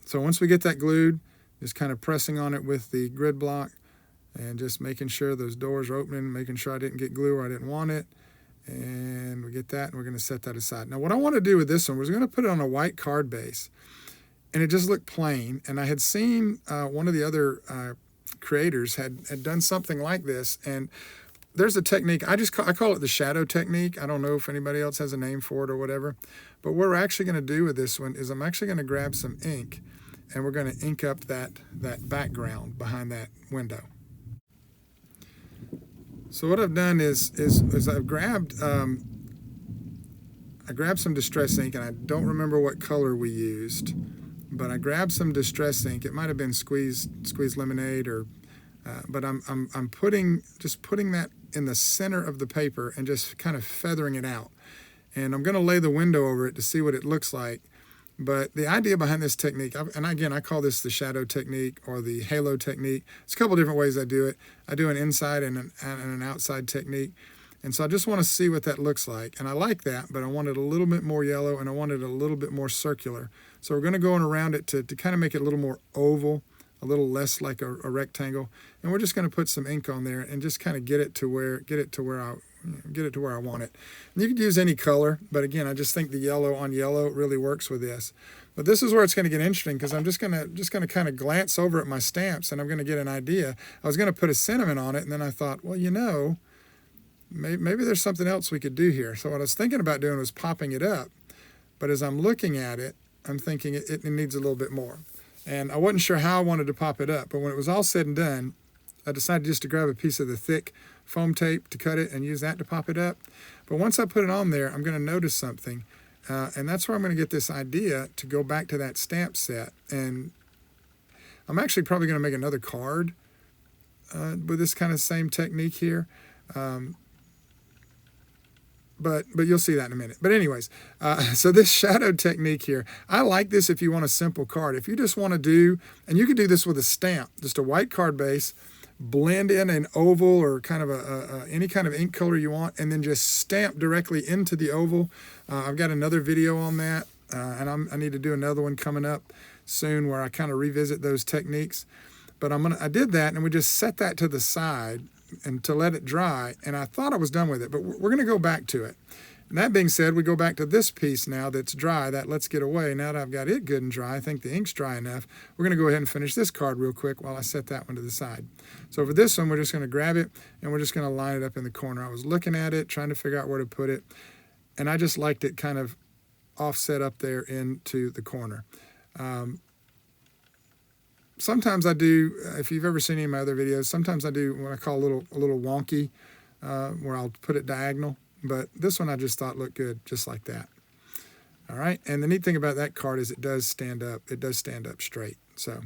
So once we get that glued, just kind of pressing on it with the grid block and just making sure those doors are opening, making sure I didn't get glue or I didn't want it. And we get that, and we're going to set that aside. Now what I want to do with this one was going to put it on a white card base. And it just looked plain. And I had seen one of the other creators had done something like this. And there's a technique, I call it the shadow technique. I don't know if anybody else has a name for it or whatever. But what we're actually going to do with this one is I'm actually going to grab some ink and we're going to ink up that background behind that window. So what I've done is I've grabbed some Distress ink, and I don't remember what color we used, but I grabbed some Distress ink. It might have been squeezed lemonade, or but I'm putting that in the center of the paper and just kind of feathering it out. And I'm going to lay the window over it to see what it looks like. But the idea behind this technique, and again, I call this the shadow technique or the halo technique. It's a couple different ways I do it. I do an inside and an outside technique. And so I just want to see what that looks like. And I like that, but I want it a little bit more yellow and I want it a little bit more circular. So we're going to go in around it to kind of make it a little more oval, a little less like a rectangle. And we're just going to put some ink on there and just kind of get it to where I want it. And you could use any color, but again, I just think the yellow on yellow really works with this. But this is where it's going to get interesting, because I'm just going to kind of glance over at my stamps and I'm going to get an idea. I was going to put a sentiment on it, and then I thought, well, maybe there's something else we could do here. So what I was thinking about doing was popping it up. But as I'm looking at it, I'm thinking it needs a little bit more. And I wasn't sure how I wanted to pop it up, but when it was all said and done, I decided just to grab a piece of the thick foam tape to cut it and use that to pop it up. But once I put it on there, I'm going to notice something. And that's where I'm going to get this idea to go back to that stamp set. And I'm actually probably going to make another card with this kind of same technique here. But you'll see that in a minute. But anyways, so this shadow technique here, I like this if you want a simple card. If you just want to do, and you can do this with a stamp, just a white card base, blend in an oval or kind of any kind of ink color you want, and then just stamp directly into the oval. I've got another video on that, and I need to do another one coming up soon where I kind of revisit those techniques. But I did that, and we just set that to the side and to let it dry, and I thought I was done with it, but we're going to go back to it. And that being said, we go back to this piece now that's dry, that Let's Get Away. Now that I've got it good and dry, I think the ink's dry enough, we're going to go ahead and finish this card real quick while I set that one to the side. So for this one, we're just going to grab it, and we're just going to line it up in the corner. I was looking at it, trying to figure out where to put it, and I just liked it kind of offset up there into the corner. Sometimes I do, if you've ever seen any of my other videos, sometimes I do what I call a little wonky, where I'll put it diagonal. But this one I just thought looked good, just like that. All right, and the neat thing about that card is it does stand up. It does stand up straight. So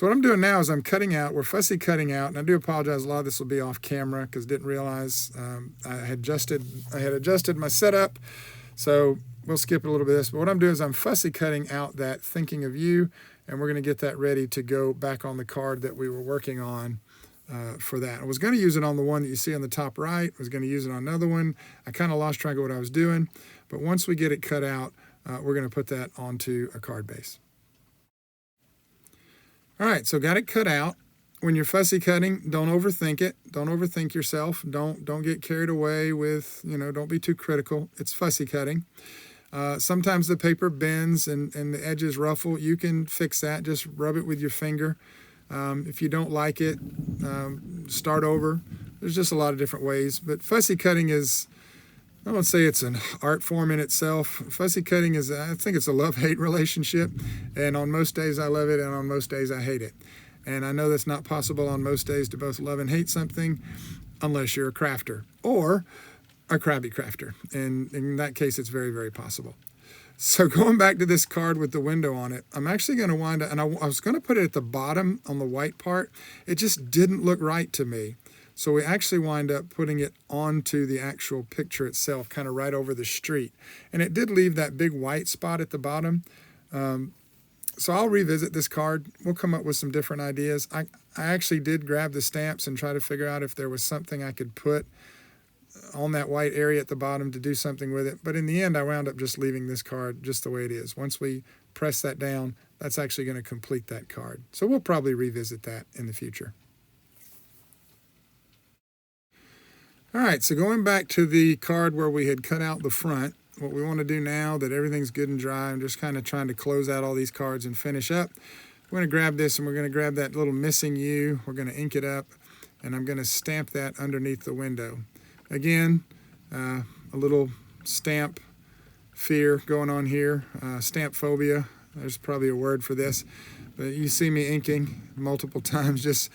what I'm doing now is I'm cutting out. We're fussy cutting out, and I do apologize. A lot of this will be off camera because I didn't realize I had adjusted my setup. So we'll skip a little bit of this. But what I'm doing is I'm fussy cutting out that Thinking of You, and we're going to get that ready to go back on the card that we were working on for that. I was going to use it on the one that you see on the top right. I was going to use it on another one. I kind of lost track of what I was doing. But once we get it cut out, we're going to put that onto a card base. All right, so got it cut out. When you're fussy cutting, don't overthink it. Don't overthink yourself. Don't get carried away with, don't be too critical. It's fussy cutting. Sometimes the paper bends and the edges ruffle. You can fix that. Just rub it with your finger. If you don't like it, start over. There's just a lot of different ways. But fussy cutting is, I won't say it's an art form in itself. Fussy cutting is, I think it's a love-hate relationship. And on most days I love it, and on most days I hate it. And I know that's not possible on most days to both love and hate something, unless you're a crafter or a Krabby crafter. And in that case, it's very, very possible. So going back to this card with the window on it, I'm actually going to wind up, and I was going to put it at the bottom on the white part. It just didn't look right to me. So we actually wind up putting it onto the actual picture itself, kind of right over the street. And it did leave that big white spot at the bottom. So I'll revisit this card. We'll come up with some different ideas. I actually did grab the stamps and try to figure out if there was something I could put on that white area at the bottom to do something with it. But in the end, I wound up just leaving this card just the way it is. Once we press that down, that's actually going to complete that card. So we'll probably revisit that in the future. All right, so going back to the card where we had cut out the front, what we want to do now that everything's good and dry, I'm just kind of trying to close out all these cards and finish up. We're going to grab this and we're going to grab that little missing U. We're going to ink it up, and I'm going to stamp that underneath the window. Again, a little stamp fear going on here, stamp phobia. There's probably a word for this, but you see me inking multiple times, just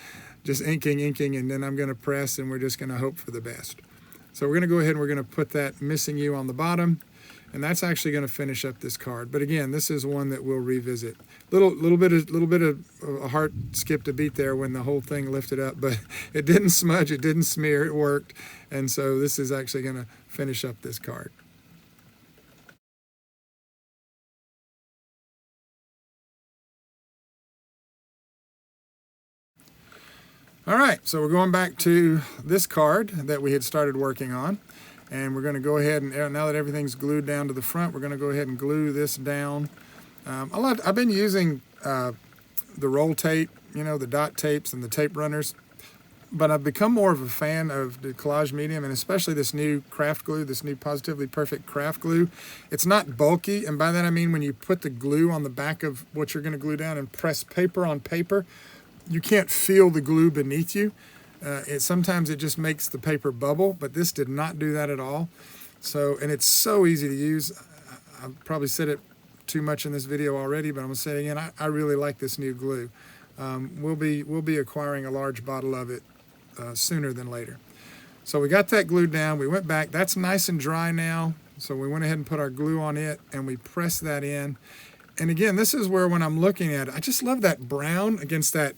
inking, and then I'm going to press, and we're just going to hope for the best. So we're going to go ahead and we're going to put that missing U on the bottom, and that's actually going to finish up this card. But again, this is one that we'll revisit. Little bit of a heart skipped a beat there when the whole thing lifted up, but it didn't smudge, it didn't smear, it worked, and so this is actually going to finish up this card. All right, so we're going back to this card that we had started working on, and we're going to go ahead and, now that everything's glued down to the front, we're going to go ahead and glue this down. I've been using the roll tape, you know, the dot tapes and the tape runners, but I've become more of a fan of the collage medium, and especially this new craft glue, this new Positively Perfect craft glue. It's not bulky, and by that I mean when you put the glue on the back of what you're going to glue down and press paper on paper, you can't feel the glue beneath you. Sometimes it just makes the paper bubble, but this did not do that at all. So, and it's so easy to use. I've probably said it too much in this video already, but I'm gonna say it again, I really like this new glue. We'll be acquiring a large bottle of it sooner than later. So we got that glued down, we went back, that's nice and dry now. So we went ahead and put our glue on it and we pressed that in. And again, this is where when I'm looking at it, I just love that brown against that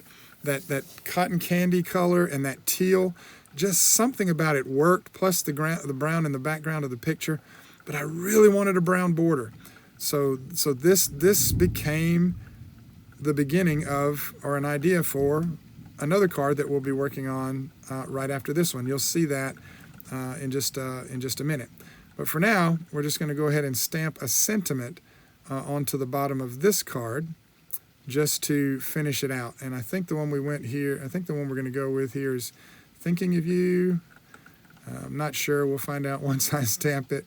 cotton candy color and that teal. Just something about it worked, plus the brown in the background of the picture. But I really wanted a brown border. So this became the beginning of, or an idea for, another card that we'll be working on right after this one. You'll see that in just a minute. But for now, we're just going to go ahead and stamp a sentiment onto the bottom of this card just to finish it out. And I think the one we went here, I think the one we're going to go with here is Thinking of You. I'm not sure. We'll find out once I stamp it.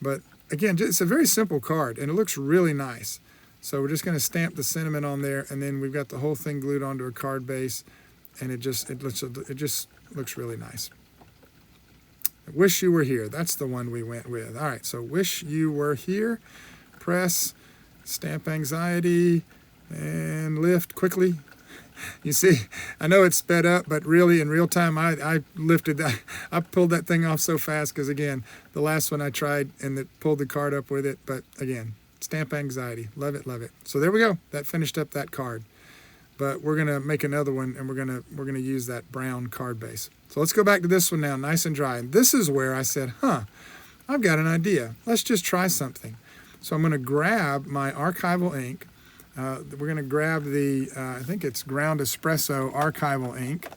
But again, it's a very simple card, and it looks really nice. So we're just going to stamp the sentiment on there, and then we've got the whole thing glued onto a card base, and it just looks really nice. Wish You Were Here. That's the one we went with. All right, so Wish You Were Here. Press, stamp Anxiety, and lift quickly. You see, I know it's sped up, but really in real time, I lifted that. I pulled that thing off so fast because, again, the last one I tried and it pulled the card up with it. But again, stamp Anxiety. Love it, love it. So there we go. That finished up that card. But we're gonna make another one, and we're gonna use that brown card base. So let's go back to this one now, nice and dry. And this is where I said, I've got an idea. Let's just try something. So I'm going to grab my archival ink. We're going to grab the, I think it's Ground Espresso archival ink.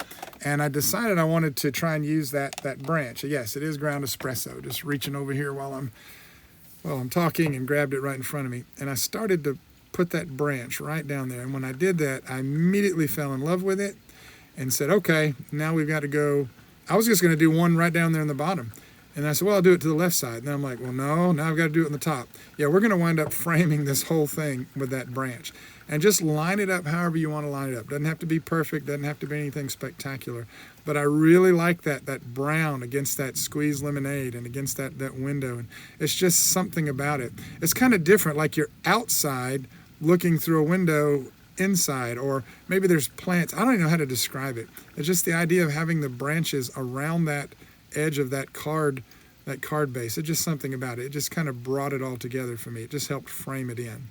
And I decided I wanted to try and use that branch. Yes, it is Ground Espresso. Just reaching over here while I'm talking, and grabbed it right in front of me. And I started to put that branch right down there. And when I did that, I immediately fell in love with it and said, okay, now we've got to go. I was just going to do one right down there in the bottom. And I said, well, I'll do it to the left side. And then I'm like, well, no, now I've got to do it on the top. Yeah, we're going to wind up framing this whole thing with that branch. And just line it up however you want to line it up. Doesn't have to be perfect, doesn't have to be anything spectacular. But I really like that brown against that squeezed lemonade and against that window. And it's just something about it. It's kind of different, like you're outside looking through a window inside, or maybe there's plants. I don't even know how to describe it. It's just the idea of having the branches around that edge of that card base. It's just something about it. It just kind of brought it all together for me. It just helped frame it in.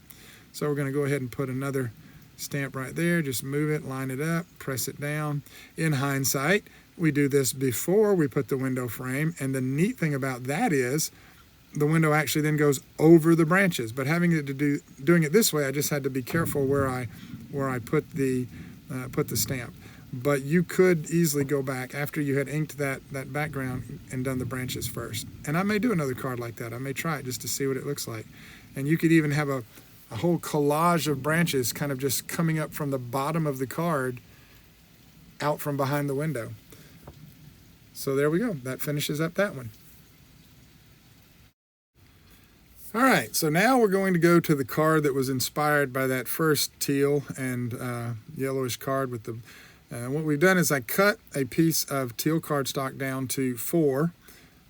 So we're going to go ahead and put another stamp right there. Just move it, line it up, press it down. In hindsight, we do this before we put the window frame, and the neat thing about that is the window actually then goes over the branches. But doing it this way, I just had to be careful where I put the stamp. But you could easily go back after you had inked that background and done the branches first. And I may do another card like that. I may try it just to see what it looks like. And you could even have a whole collage of branches kind of just coming up from the bottom of the card out from behind the window. So there we go. That finishes up that one. All right, so now we're going to go to the card that was inspired by that first teal and yellowish card with the what we've done is I cut a piece of teal cardstock down to 4.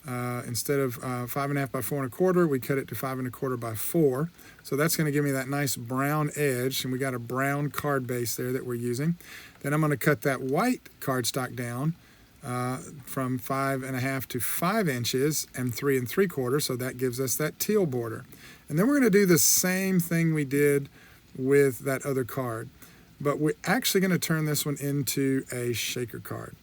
Instead of 5.5 by 4 1/4, we cut it to 5 1/4 by 4. So that's going to give me that nice brown edge, and we got a brown card base there that we're using. Then I'm going to cut that white cardstock down from 5.5 to 5 inches and 3 3/4. So that gives us that teal border. And then we're going to do the same thing we did with that other card. But we're actually going to turn this one into a shaker card.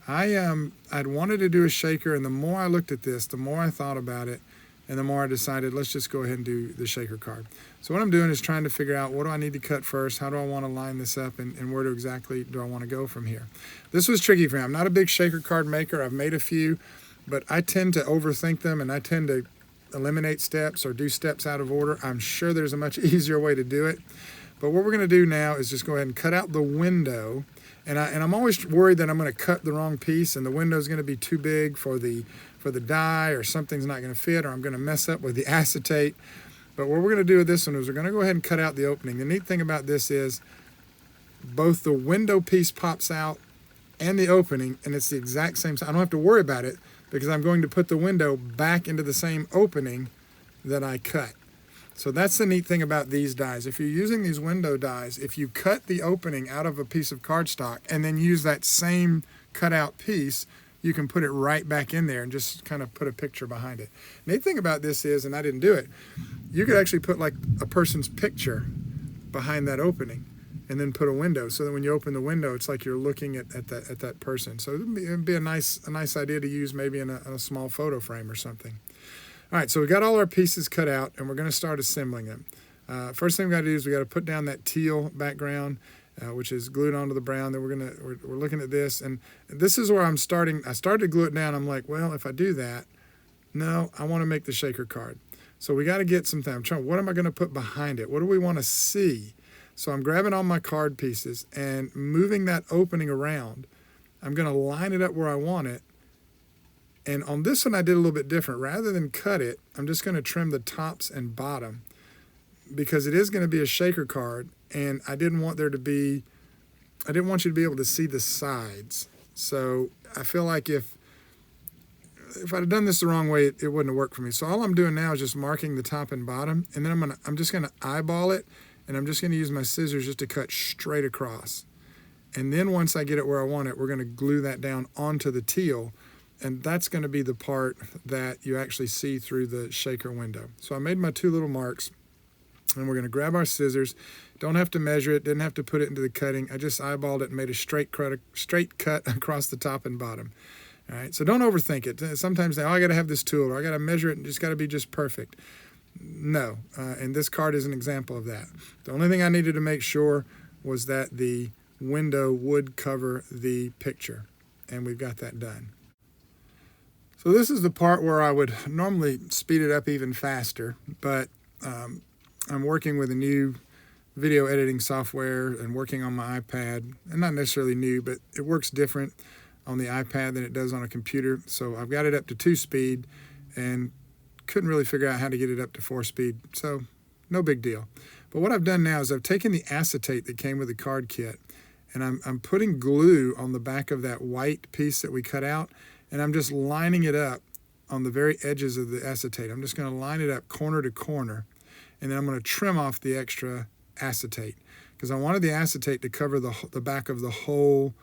I'd wanted to do a shaker, and the more I looked at this, the more I thought about it, and the more I decided, let's just go ahead and do the shaker card. So what I'm doing is trying to figure out, what do I need to cut first? How do I want to line this up, and where exactly do I want to go from here? This was tricky for me. I'm not a big shaker card maker. I've made a few, but I tend to overthink them, and I tend to eliminate steps or do steps out of order. I'm sure there's a much easier way to do it. But what we're going to do now is just go ahead and cut out the window. And I'm always worried that I'm going to cut the wrong piece and the window is going to be too big for the die, or something's not going to fit, or I'm going to mess up with the acetate. But what we're going to do with this one is we're going to go ahead and cut out the opening. The neat thing about this is both the window piece pops out and the opening, and it's the exact same size. I don't have to worry about it because I'm going to put the window back into the same opening that I cut. So that's the neat thing about these dies. If you're using these window dies, if you cut the opening out of a piece of cardstock and then use that same cutout piece, you can put it right back in there and just kind of put a picture behind it. Neat thing about this is, and I didn't do it, you could actually put like a person's picture behind that opening and then put a window, so that when you open the window, it's like you're looking at that person. So it'd be a nice idea to use maybe in a small photo frame or something. All right, so we got all our pieces cut out, and we're going to start assembling them. First thing we got to do is we got to put down that teal background, which is glued onto the brown. Then we're looking at this, and this is where I'm starting. I started to glue it down. I'm like, well, if I do that, no, I want to make the shaker card. So we got to get some time. What am I going to put behind it? What do we want to see? So I'm grabbing all my card pieces and moving that opening around. I'm going to line it up where I want it. And on this one, I did a little bit different. Rather than cut it, I'm just going to trim the tops and bottom because it is going to be a shaker card, and I didn't want you to be able to see the sides. So I feel like if I'd have done this the wrong way, it wouldn't have worked for me. So all I'm doing now is just marking the top and bottom, and then I'm just going to eyeball it, and I'm just going to use my scissors just to cut straight across. And then once I get it where I want it, we're going to glue that down onto the teal. And that's going to be the part that you actually see through the shaker window. So I made my 2 little marks, and we're going to grab our scissors. Don't have to measure it, didn't have to put it into the cutting. I just eyeballed it and made a straight cut across the top and bottom. All right, so don't overthink it. Sometimes they, I got to have this tool, or I got to measure it, and it's got to be just perfect. No, and this card is an example of that. The only thing I needed to make sure was that the window would cover the picture, and we've got that done. So this is the part where I would normally speed it up even faster, but I'm working with a new video editing software and working on my iPad, and not necessarily new, but it works different on the iPad than it does on a computer. So I've got it up to 2 speed, and couldn't really figure out how to get it up to 4-speed, so no big deal. But what I've done now is I've taken the acetate that came with the card kit, and I'm putting glue on the back of that white piece that we cut out, and I'm just lining it up on the very edges of the acetate. I'm just going to line it up corner to corner, and then I'm going to trim off the extra acetate because I wanted the acetate to cover the back of the whole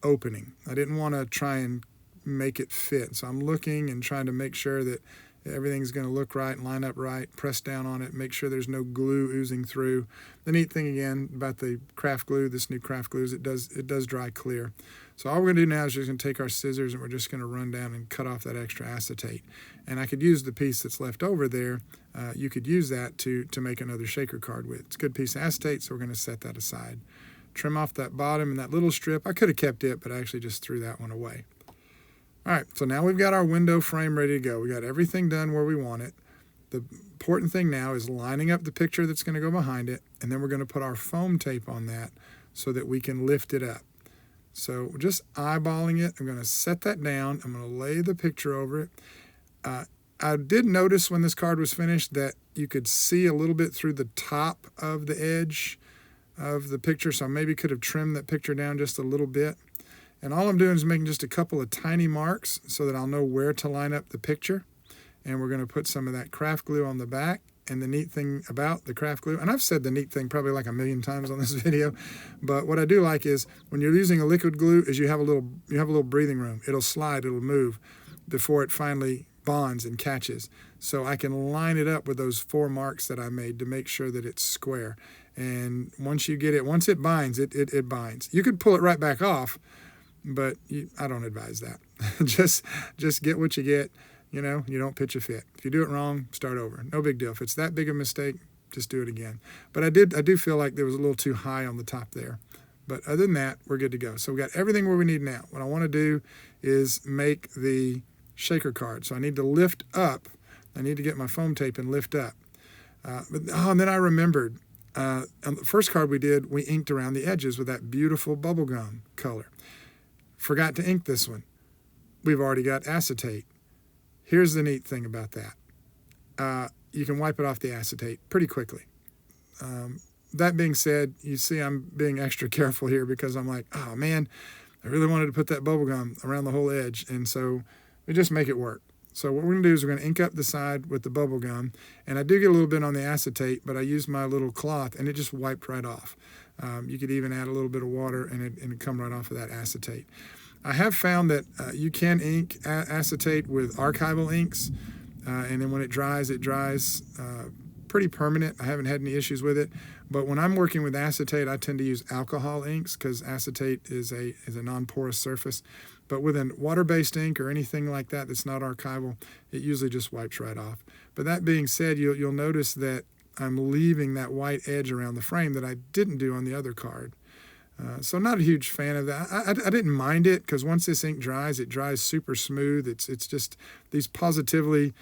opening. I didn't want to try and make it fit, so I'm looking and trying to make sure that everything's going to look right and line up right, press down on it, make sure there's no glue oozing through. The neat thing again about the craft glue, this new craft glue, is it does dry clear. So all we're going to do now is just going to take our scissors and we're just going to run down and cut off that extra acetate. And I could use the piece that's left over there. You could use that to make another shaker card with. It's a good piece of acetate, so we're going to set that aside. Trim off that bottom and that little strip. I could have kept it, but I actually just threw that one away. All right, so now we've got our window frame ready to go. We got everything done where we want it. The important thing now is lining up the picture that's going to go behind it, and then we're going to put our foam tape on that so that we can lift it up. So we're just eyeballing it. I'm going to set that down. I'm going to lay the picture over it. I did notice when this card was finished that you could see a little bit through the top of the edge of the picture, so I maybe could have trimmed that picture down just a little bit. And all I'm doing is making just a couple of tiny marks so that I'll know where to line up the picture. And we're going to put some of that craft glue on the back. And the neat thing about the craft glue, and I've said the neat thing probably like a million times on this video, but what I do like is when you're using a liquid glue is you have a little breathing room. It'll slide, it'll move before it finally bonds and catches. So I can line it up with those 4 marks that I made to make sure that it's square. And once it binds, it binds. You could pull it right back off, but I don't advise that. just get what you get. You know, you don't pitch a fit. If you do it wrong, start over. No big deal. If it's that big a mistake, just do it again. But I do feel like there was a little too high on the top there. But other than that, we're good to go. So we got everything where we need now. What I want to do is make the shaker card. So I need to lift up. I need to get my foam tape and lift up. And then I remembered, on the first card we did, we inked around the edges with that beautiful bubblegum color. Forgot to ink this one. We've already got acetate. Here's the neat thing about that. You can wipe it off the acetate pretty quickly. That being said, you see I'm being extra careful here because I'm like, oh man, I really wanted to put that bubble gum around the whole edge. And so we just make it work. So what we're going to do is we're going to ink up the side with the bubble gum. And I do get a little bit on the acetate, but I used my little cloth and it just wiped right off. You could even add a little bit of water and it'd come right off of that acetate. I have found that you can ink acetate with archival inks, and then when it dries pretty permanent. I haven't had any issues with it. But when I'm working with acetate, I tend to use alcohol inks because acetate is a non-porous surface. But with a water-based ink or anything like that that's not archival, it usually just wipes right off. But that being said, you'll notice that I'm leaving that white edge around the frame that I didn't do on the other card. So not a huge fan of that. I didn't mind it because once this ink dries, it dries super smooth. It's just these positively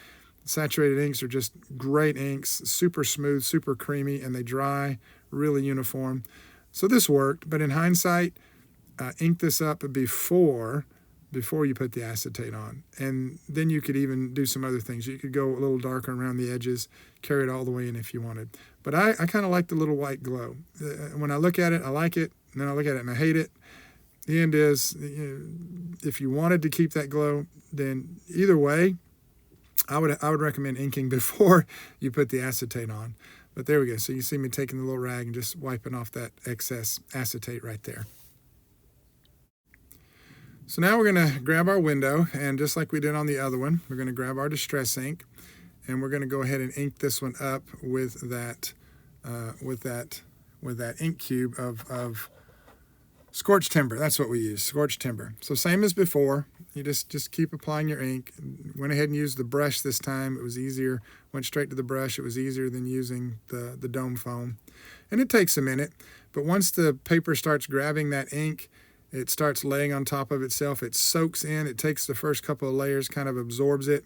saturated inks are just great inks, super smooth, super creamy, and they dry really uniform. So this worked, but in hindsight, ink this up before you put the acetate on. And then you could even do some other things. You could go a little darker around the edges, carry it all the way in if you wanted. But I kind of like the little white glow. When I look at it, I like it. And then I look at it and I hate it. The end is, if you wanted to keep that glow, then either way, I would recommend inking before you put the acetate on. But there we go. So you see me taking the little rag and just wiping off that excess acetate right there. So now we're going to grab our window, and just like we did on the other one, we're going to grab our distress ink, and we're going to go ahead and ink this one up with that ink cube of scorched timber. That's what we use, scorched timber. So same as before, you just keep applying your ink. Went ahead and used the brush this time. It was easier. Went straight to the brush. It was easier than using the dome foam. And it takes a minute, but once the paper starts grabbing that ink, it starts laying on top of itself. It soaks in. It takes the first couple of layers, kind of absorbs it,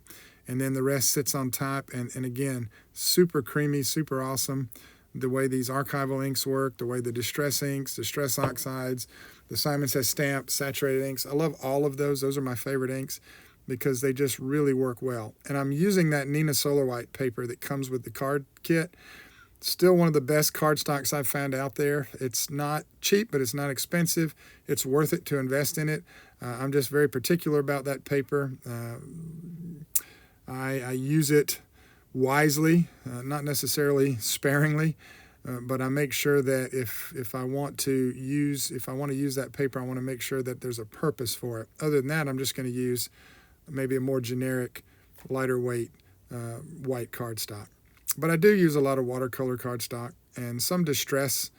and then the rest sits on top. And again, super creamy, super awesome. The way these archival inks work, the way the distress inks, distress oxides, the Simon Says Stamp, saturated inks. I love all of those. Those are my favorite inks. because they just really work well. And I'm using that Neenah Solar White paper that comes with the card kit. Still one of the best cardstocks I've found out there. It's not cheap, but it's not expensive. It's worth it to invest in it. I'm just very particular about that paper. I use it wisely, not necessarily sparingly, but I make sure that if I want to use that paper, I want to make sure that there's a purpose for it. Other than that, I'm just going to use maybe a more generic, lighter weight white cardstock. But I do use a lot of watercolor cardstock and some distress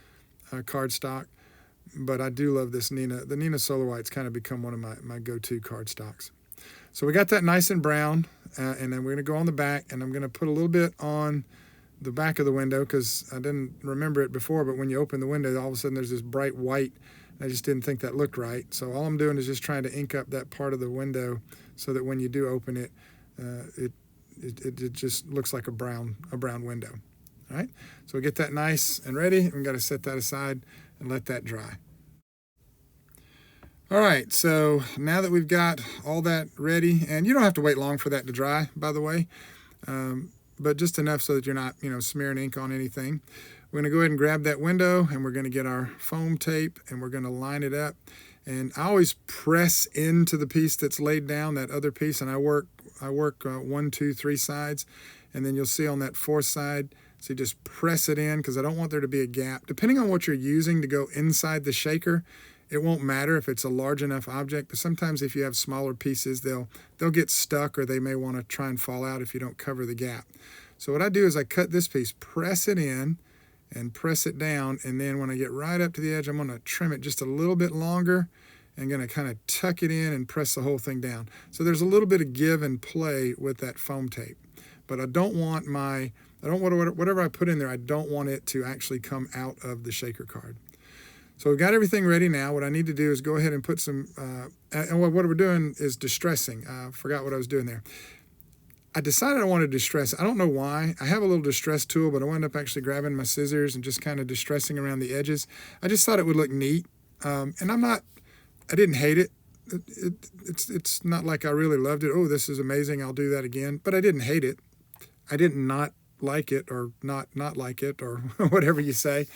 cardstock. But I do love this Neenah. The Neenah Solar White's kind of become one of my go-to cardstocks. So we got that nice and brown, and then we're going to go on the back, and I'm going to put a little bit on the back of the window because I didn't remember it before, but when you open the window, all of a sudden there's this bright white. I just didn't think that looked right. So all I'm doing is just trying to ink up that part of the window so that when you do open it, it just looks like a brown window. All right, so we get that nice and ready. We've got to set that aside and let that dry. All right, so now that we've got all that ready, and you don't have to wait long for that to dry, by the way, but just enough so that you're not, smearing ink on anything. We're going to go ahead and grab that window, and we're going to get our foam tape, and we're going to line it up. And I always press into the piece that's laid down, that other piece, and I work 1, 2, 3 sides, and then you'll see on that fourth side, so you just press it in because I don't want there to be a gap. Depending on what you're using to go inside the shaker, it won't matter if it's a large enough object, but sometimes if you have smaller pieces, they'll get stuck or they may want to try and fall out if you don't cover the gap. So what I do is I cut this piece, press it in, and press it down, and then when I get right up to the edge, I'm going to trim it just a little bit longer and going to kind of tuck it in and press the whole thing down. So there's a little bit of give and play with that foam tape, but I don't want whatever I put in there, I don't want it to actually come out of the shaker card. So we've got everything ready now. What I need to do is go ahead and put some, and what we're doing is distressing. I forgot what I was doing there. I decided I wanted to distress. I don't know why. I have a little distress tool, but I wound up actually grabbing my scissors and just kind of distressing around the edges. I just thought it would look neat, and I didn't hate it. It's not like I really loved it. Oh, this is amazing, I'll do that again. But I didn't hate it. I did not like it or not like it or whatever you say.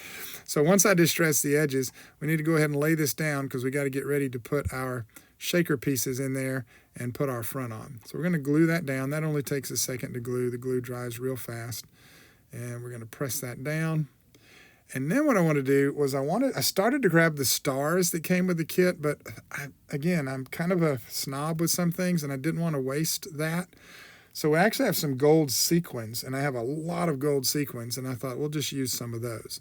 So once I distress the edges, we need to go ahead and lay this down because we got to get ready to put our shaker pieces in there and put our front on. So we're going to glue that down. That only takes a second to glue. The glue dries real fast. And we're going to press that down. And then what I want to do was I started to grab the stars that came with the kit, but I'm kind of a snob with some things and I didn't want to waste that. So we actually have some gold sequins, and I have a lot of gold sequins, and I thought we'll just use some of those.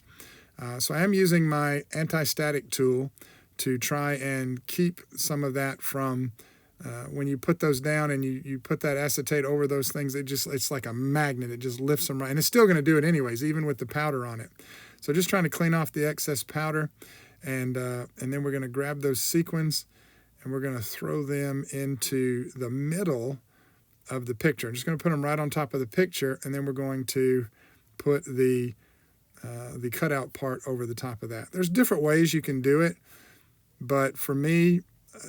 So I am using my anti-static tool to try and keep some of that from, when you put those down and you put that acetate over those things, it's like a magnet. It just lifts them right, and it's still going to do it anyways, even with the powder on it. So just trying to clean off the excess powder, and then we're going to grab those sequins, and we're going to throw them into the middle of the picture. I'm just going to put them right on top of the picture, and then we're going to put the cutout part over the top of that. There's different ways you can do it, but for me,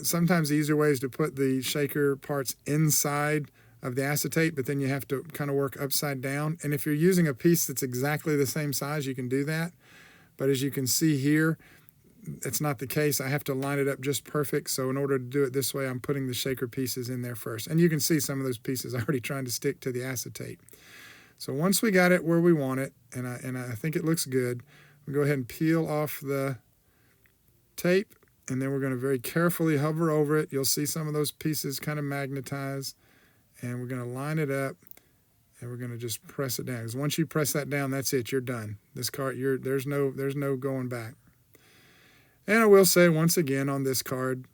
sometimes the easier way is to put the shaker parts inside of the acetate, but then you have to kind of work upside down. And if you're using a piece that's exactly the same size, you can do that. But as you can see here, it's not the case. I have to line it up just perfect. So in order to do it this way, I'm putting the shaker pieces in there first. And you can see some of those pieces already trying to stick to the acetate. So once we got it where we want it, and I think it looks good, we go ahead and peel off the tape, and then we're going to very carefully hover over it. You'll see some of those pieces kind of magnetize, and we're going to line it up, and we're going to just press it down. Because once you press that down, that's it. You're done. This card, there's no going back. And I will say once again on this card,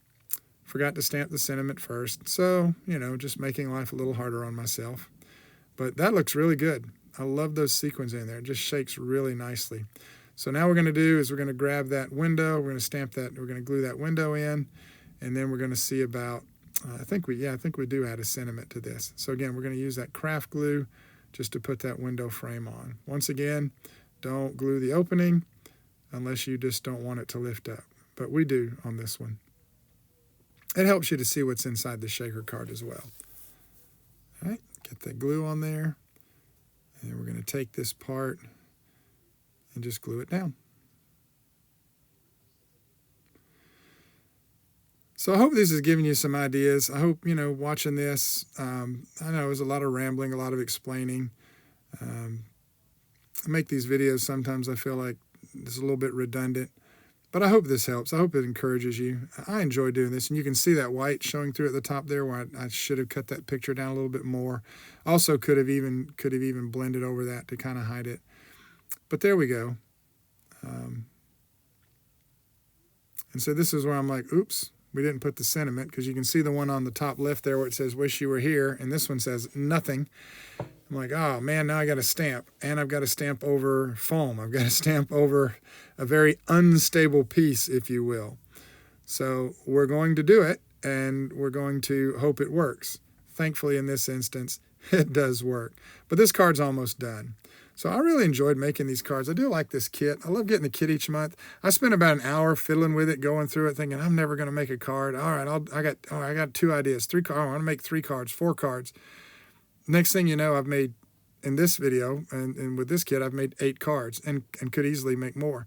forgot to stamp the sentiment first. So, just making life a little harder on myself. But that looks really good. I love those sequins in there. It just shakes really nicely. So now what we're going to do is we're going to grab that window. We're going to stamp that. We're going to glue that window in. And then we're going to see about, I think we do add a sentiment to this. So again, we're going to use that craft glue just to put that window frame on. Once again, don't glue the opening unless you just don't want it to lift up. But we do on this one. It helps you to see what's inside the shaker card as well. All right, get that glue on there. And we're going to take this part and just glue it down. So I hope this is giving you some ideas. I hope, watching this, I know it was a lot of rambling, a lot of explaining. I make these videos, sometimes I feel like it's a little bit redundant, but I hope this helps. I hope it encourages you. I enjoy doing this, and you can see that white showing through at the top there where I should have cut that picture down a little bit more. Also could have even blended over that to kind of hide it. But there we go. And so this is where I'm like, oops, we didn't put the sentiment, because you can see the one on the top left there where it says wish you were here, and this one says nothing. I'm like, oh man, now I got to stamp, and I've got to stamp over foam. I've got to stamp over a very unstable piece, if you will. So we're going to do it, and we're going to hope it works. Thankfully, in this instance, it does work. But this card's almost done. So I really enjoyed making these cards. I do like this kit. I love getting the kit each month. I spent about an hour fiddling with it, going through it, thinking I'm never going to make a card. All right, I got 2 ideas, 3 cards. I want to make 3 cards, 4 cards. Next thing you know, I've made, in this video and with this kit, I've made 8 cards and could easily make more.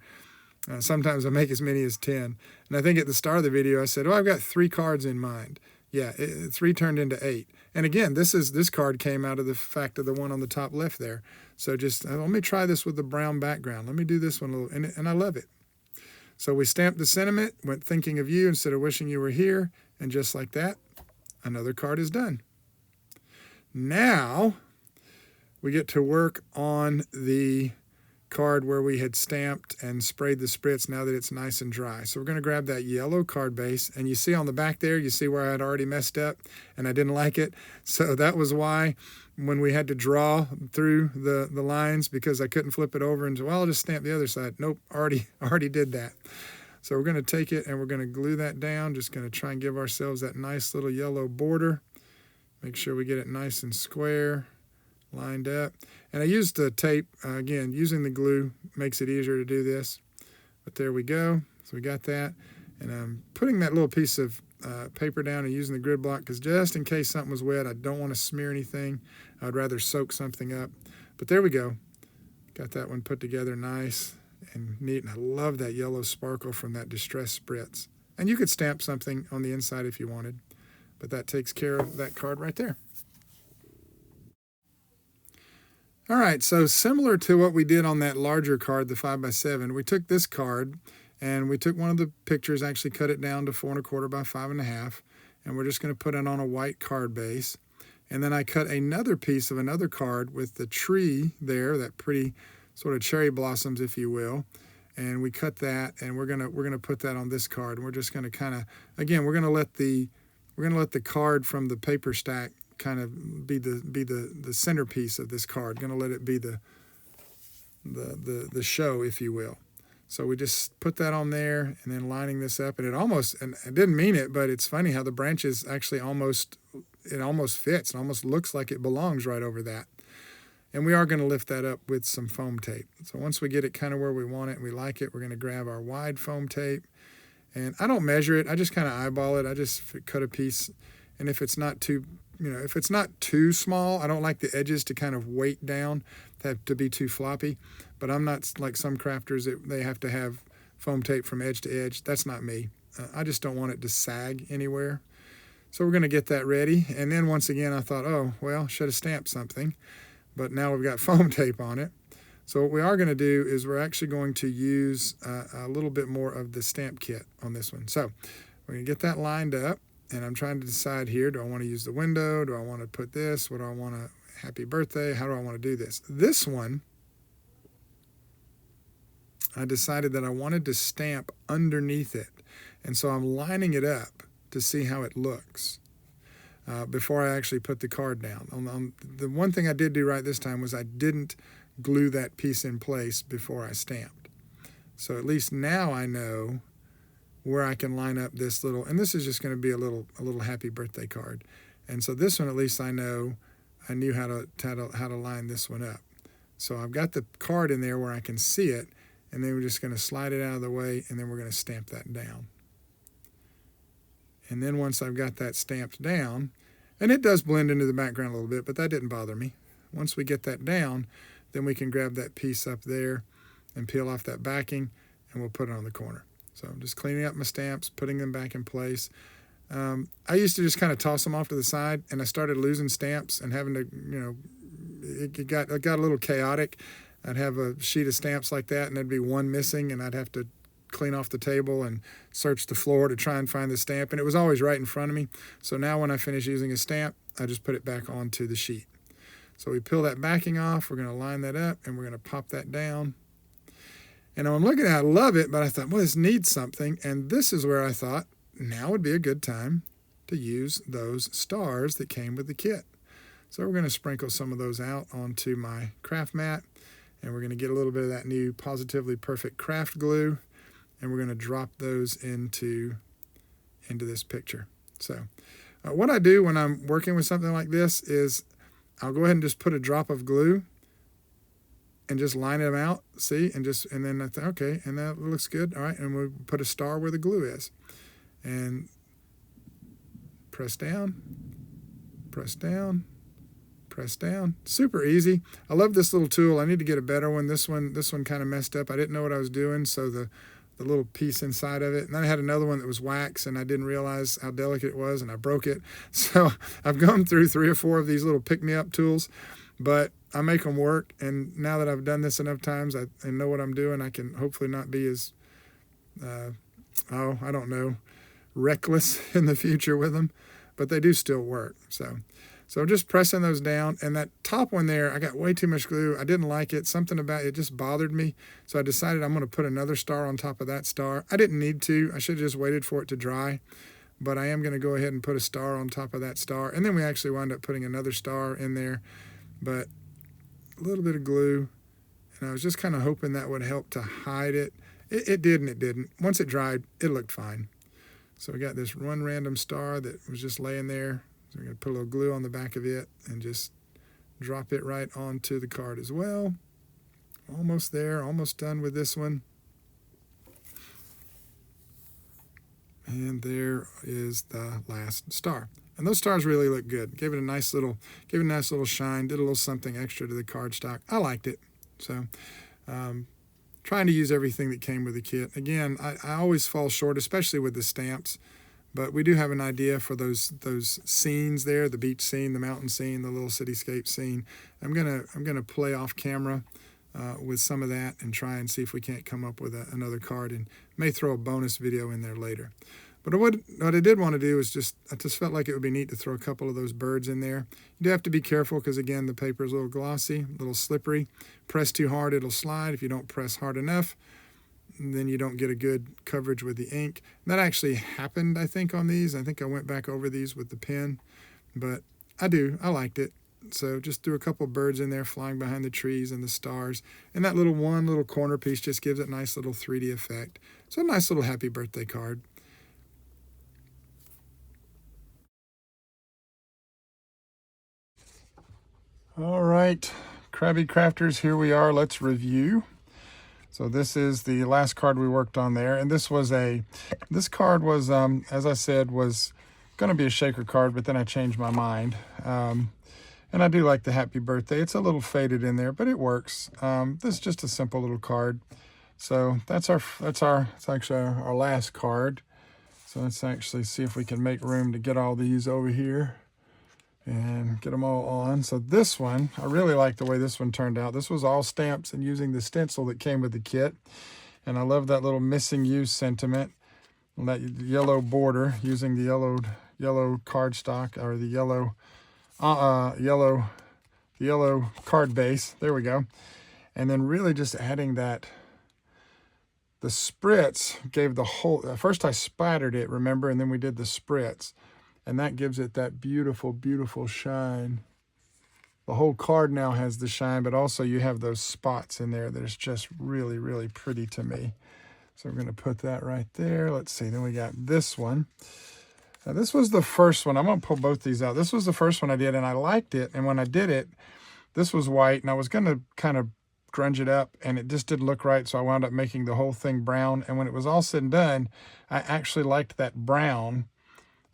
Sometimes I make as many as 10. And I think at the start of the video, I said, oh, I've got 3 cards in mind. Yeah, 3 turned into 8. And again, this card came out of the fact of the one on the top left there. So just, let me try this with the brown background. Let me do this one a little, and I love it. So we stamped the sentiment, went thinking of you instead of wishing you were here, and just like that, another card is done. Now, we get to work on the card where we had stamped and sprayed the spritz now that it's nice and dry. So we're going to grab that yellow card base, and you see on the back there, you see where I had already messed up and I didn't like it. So that was why when we had to draw through the lines, because I couldn't flip it over and say, well, I'll just stamp the other side. Nope, already did that. So we're going to take it and we're going to glue that down. Just going to try and give ourselves that nice little yellow border. Make sure we get it nice and square, lined up. And I used the tape, again, using the glue makes it easier to do this. But there we go. So we got that. And I'm putting that little piece of paper down and using the grid block, because just in case something was wet, I don't want to smear anything. I'd rather soak something up. But there we go. Got that one put together nice and neat. And I love that yellow sparkle from that Distress Spritz. And you could stamp something on the inside if you wanted. But that takes care of that card right there. All right, so similar to what we did on that larger card, the 5x7, we took this card and we took one of the pictures, actually cut it down to 4 1/4 by 5 1/2, and we're just going to put it on a white card base. And then I cut another piece of another card with the tree there, that pretty sort of cherry blossoms, if you will. And we cut that, and we're gonna put that on this card. And we're just going to kind of, again, we're going to let the card from the paper stack kind of be the centerpiece of this card. Going to let it be the show, if you will. So we just put that on there, and then lining this up, and and I didn't mean it, but it's funny how the branches actually almost fits. It almost looks like it belongs right over that. And we are going to lift that up with some foam tape. So once we get it kind of where we want it and we like it, we're going to grab our wide foam tape. And I don't measure it. I just kind of eyeball it. I just cut a piece. And if it's not too, if it's not too small, I don't like the edges to kind of weight down, to be too floppy. But I'm not like some crafters that they have to have foam tape from edge to edge. That's not me. I just don't want it to sag anywhere. So we're going to get that ready. And then once again, I thought, oh, well, should have stamped something. But now we've got foam tape on it. So what we are going to do is we're actually going to use a little bit more of the stamp kit on this one. So we're going to get that lined up, and I'm trying to decide here, do I want to use the window? Do I want to put this? What do I want to, happy birthday? How do I want to do this? This one, I decided that I wanted to stamp underneath it. And so I'm lining it up to see how it looks before I actually put the card down. The one thing I did do right this time was I didn't glue that piece in place before I stamped. So at least now I know where I can line up this little, and this is just going to be a little happy birthday card. And so this one, at least I knew how to line this one up. So I've got the card in there where I can see it, and then we're just going to slide it out of the way, and then we're going to stamp that down. And then once I've got that stamped down, and it does blend into the background a little bit, but that didn't bother me. Once we get that down, then we can grab that piece up there and peel off that backing, and we'll put it on the corner. So I'm just cleaning up my stamps, putting them back in place. I used to just kind of toss them off to the side, and I started losing stamps and having to, it got a little chaotic. I'd have a sheet of stamps like that, and there'd be one missing, and I'd have to clean off the table and search the floor to try and find the stamp, and it was always right in front of me. So now when I finish using a stamp, I just put it back onto the sheet. So we peel that backing off, we're going to line that up, and we're going to pop that down. And I'm looking at it, I love it, but I thought, well, this needs something, and this is where I thought, now would be a good time to use those stars that came with the kit. So we're going to sprinkle some of those out onto my craft mat, and we're going to get a little bit of that new Positively Perfect craft glue, and we're going to drop those into this picture. So what I do when I'm working with something like this is I'll go ahead and just put a drop of glue and just line them out, see, and then I think, okay, and that looks good. All right, and we'll put a star where the glue is. And press down, press down, press down. Super easy. I love this little tool. I need to get a better one. This one kind of messed up. I didn't know what I was doing, so the little piece inside of it. And then I had another one that was wax, and I didn't realize how delicate it was, and I broke it. So I've gone through 3 or 4 of these little pick-me-up tools, but I make them work. And now that I've done this enough times and know what I'm doing, I can hopefully not be as, I don't know, reckless in the future with them, but they do still work. So just pressing those down, and that top one there, I got way too much glue. I didn't like it. Something about it just bothered me. So I decided I'm going to put another star on top of that star. I didn't need to. I should have just waited for it to dry, but I am going to go ahead and put a star on top of that star. And then we actually wound up putting another star in there, but a little bit of glue, and I was just kind of hoping that would help to hide it. It did and it didn't. Once it dried, it looked fine. So we got this one random star that was just laying there. So we're going to put a little glue on the back of it and just drop it right onto the card as well. Almost there, almost done with this one. And there is the last star. And those stars really look good. Gave it a nice little shine, did a little something extra to the cardstock. I liked it. So trying to use everything that came with the kit. Again, I always fall short, especially with the stamps, but we do have an idea for those scenes there, the beach scene, the mountain scene, the little cityscape scene. I'm gonna play off camera with some of that and try and see if we can't come up with another card, and may throw a bonus video in there later. But what I did want to do is I just felt like it would be neat to throw a couple of those birds in there. You do have to be careful because, again, the paper is a little glossy, a little slippery. Press too hard, it'll slide. If you don't press hard enough, then you don't get a good coverage with the ink. And that actually happened, I think, on these. I think I went back over these with the pen, but I liked it. So just threw a couple of birds in there flying behind the trees and the stars. And that one little corner piece just gives it a nice little 3D effect. So a nice little happy birthday card. All right, Krabby Crafters, here we are. Let's review. So this is the last card we worked on there. And this card was, as I said, was going to be a shaker card, but then I changed my mind. And I do like the happy birthday. It's a little faded in there, but it works. This is just a simple little card. So it's actually our last card. So let's actually see if we can make room to get all these over here and get them all on. So this one, I really like the way this one turned out. This was all stamps and using the stencil that came with the kit. And I love that little missing use sentiment, and that yellow border using the yellow cardstock, or the yellow card base. There we go. And then really just adding that, the spritz gave the whole, first I splattered it, remember, and then we did the spritz. And that gives it that beautiful, beautiful shine. The whole card now has the shine, but also you have those spots in there that is just really, really pretty to me. So we're going to put that right there. Let's see. Then we got this one. Now this was the first one. I'm going to pull both these out. This was the first one I did, and I liked it. And when I did it, this was white, and I was going to kind of grunge it up, and it just didn't look right, so I wound up making the whole thing brown. And when it was all said and done, I actually liked that brown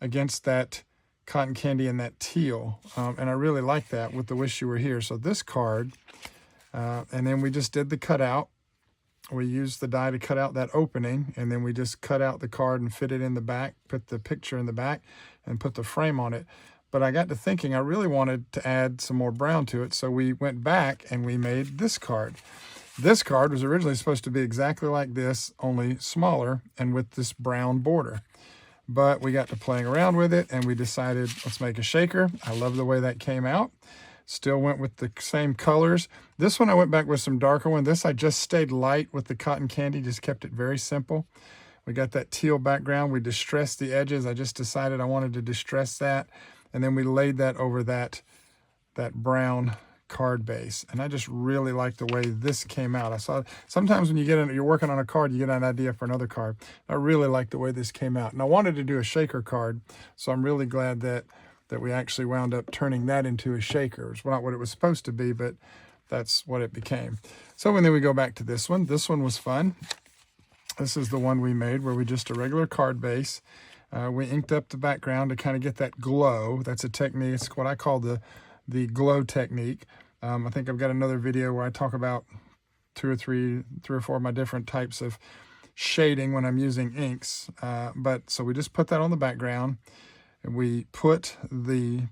against that cotton candy and that teal. And I really like that with the Wish You Were Here. So this card, and then we just did the cutout. We used the die to cut out that opening, and then we just cut out the card and fit it in the back, put the picture in the back, and put the frame on it. But I got to thinking I really wanted to add some more brown to it, so we went back and we made this card. This card was originally supposed to be exactly like this, only smaller and with this brown border. But we got to playing around with it, and we decided, let's make a shaker. I love the way that came out. Still went with the same colors. This one I went back with some darker one. This I just stayed light with the cotton candy, just kept it very simple. We got that teal background. We distressed the edges. I just decided I wanted to distress that. And then we laid that over that brown card base. And I just really like the way this came out. I saw sometimes when you're working on a card, you get an idea for another card. I really like the way this came out. And I wanted to do a shaker card, so I'm really glad that we actually wound up turning that into a shaker. It's not what it was supposed to be, but that's what it became. So and then we go back to this one. This one was fun. This is the one we made where we just a regular card base. We inked up the background to kind of get that glow. That's a technique. It's what I call the glow technique. I think I've got another video where I talk about three or four of my different types of shading when I'm using inks. So we just put that on the background. We put the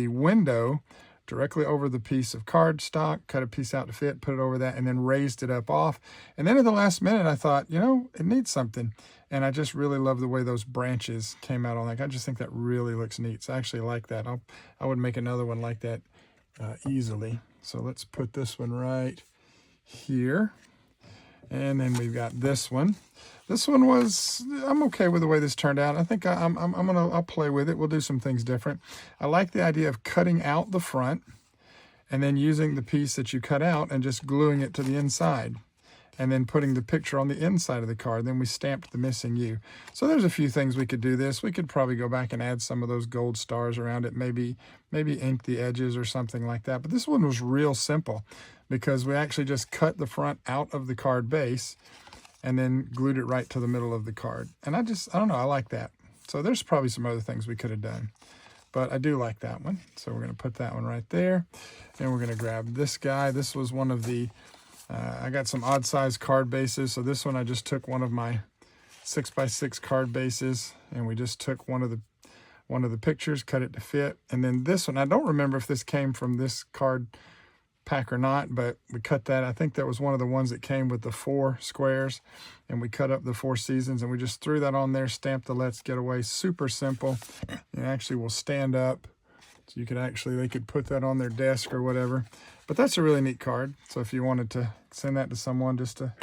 window directly over the piece of cardstock, cut a piece out to fit, put it over that, and then raised it up off. And then at the last minute, I thought, it needs something. And I just really love the way those branches came out on that. I just think that really looks neat. So I actually like that. I would make another one like that easily. So let's put this one right here. And then we've got this one. This one I'm okay with the way this turned out. I think I'll play with it. We'll do some things different. I like the idea of cutting out the front and then using the piece that you cut out and just gluing it to the inside and then putting the picture on the inside of the card. Then we stamped the missing U. So there's a few things we could do this. We could probably go back and add some of those gold stars around it, maybe ink the edges or something like that. But this one was real simple because we actually just cut the front out of the card base and then glued it right to the middle of the card. And I don't know, I like that. So there's probably some other things we could have done, but I do like that one. So we're gonna put that one right there. And we're gonna grab this guy. This was one of the, I got some odd size card bases. So this one, I just took one of my 6x6 card bases, and we just took one of the pictures, cut it to fit. And then this one, I don't remember if this came from this card pack or not, but we cut that. I think that was one of the ones that came with the 4 squares, and we cut up the 4 seasons, and we just threw that on there, stamped the Let's Get Away. Super simple. It actually will stand up, so they could put that on their desk or whatever. But that's a really neat card. So if you wanted to send that to someone, just to,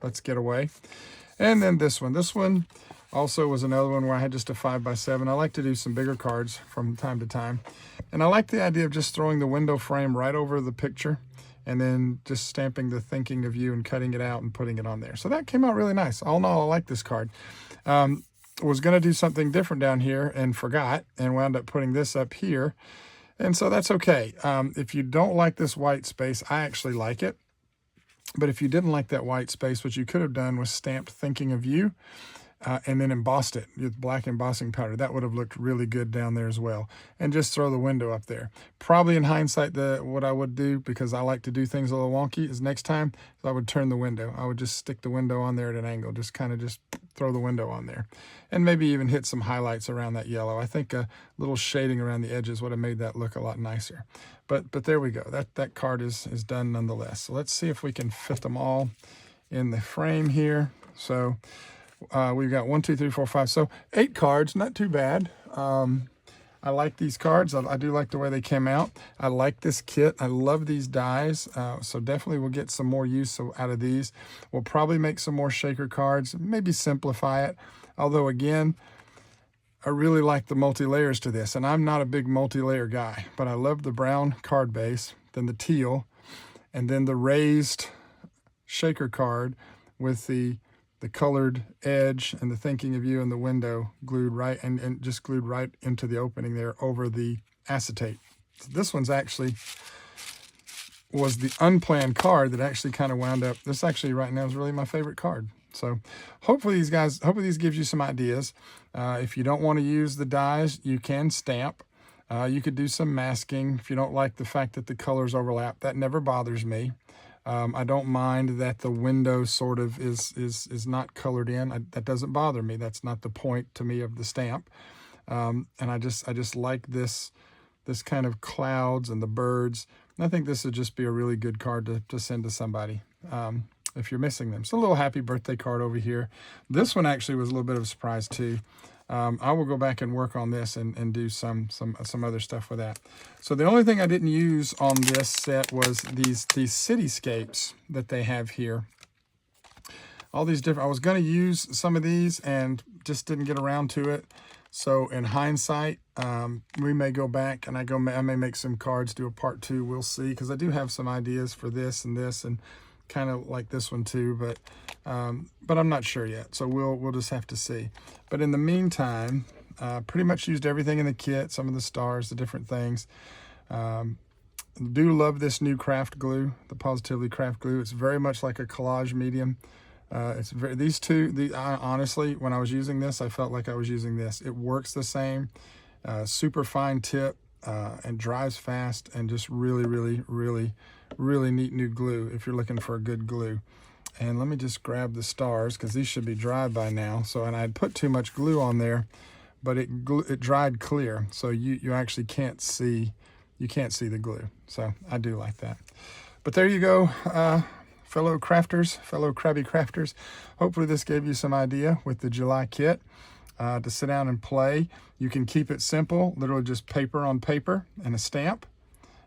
Let's Get Away. And then this one also was another one where I had just a 5x7. I like to do some bigger cards from time to time. And I like the idea of just throwing the window frame right over the picture and then just stamping the thinking of you and cutting it out and putting it on there. So that came out really nice. All in all, I like this card. Was going to do something different down here and forgot and wound up putting this up here. And so that's okay. If you don't like this white space, I actually like it. But if you didn't like that white space, what you could have done was stamped thinking of you. And then embossed it with black embossing powder. That would have looked really good down there as well. And just throw the window up there. Probably in hindsight, what I would do, because I like to do things a little wonky, is next time I would turn the window. I would just stick the window on there at an angle. Just throw the window on there. And maybe even hit some highlights around that yellow. I think a little shading around the edges would have made that look a lot nicer. But there we go. That card is done nonetheless. So let's see if we can fit them all in the frame here. So we've got 1, 2, 3, 4, 5. So 8 cards, not too bad. I like these cards. I do like the way they came out. I like this kit. I love these dies. So definitely we'll get some more use out of these. We'll probably make some more shaker cards, maybe simplify it. Although again, I really like the multi-layers to this. And I'm not a big multi-layer guy, but I love the brown card base, then the teal, and then the raised shaker card with the colored edge and the thinking of you and the window glued right and just glued right into the opening there over the acetate. So this one's actually was the unplanned card that actually kind of wound up. This actually right now is really my favorite card. So hopefully these gives you some ideas. If you don't want to use the dies, you can stamp. You could do some masking if you don't like the fact that the colors overlap. That never bothers me. I don't mind that the window sort of is not colored in. That doesn't bother me. That's not the point to me of the stamp. And I just like this kind of clouds and the birds. And I think this would just be a really good card to send to somebody if you're missing them. So a little happy birthday card over here. This one actually was a little bit of a surprise too. I will go back and work on this and do some other stuff with that. So the only thing I didn't use on this set was these cityscapes that they have here. All these different, I was going to use some of these and just didn't get around to it. So in hindsight, we may go back and I may make some cards, do a part 2. We'll see, because I do have some ideas for this and kind of like this one too, but I'm not sure yet. So we'll just have to see. But in the meantime, pretty much used everything in the kit, some of the stars, the different things. Do love this new craft glue, the Positively Craft Glue. It's very much like a collage medium. Honestly, when I was using this, I felt like I was using this. It works the same, super fine tip, and dries fast, and just really neat new glue if you're looking for a good glue. And let me just grab the stars, because these should be dry by now. And I had put too much glue on there, but it dried clear, so you actually can't see the glue. So I do like that. But there you go, fellow crafters, fellow Krabby crafters. Hopefully this gave you some idea with the July kit to sit down and play. You can keep it simple, literally just paper on paper and a stamp.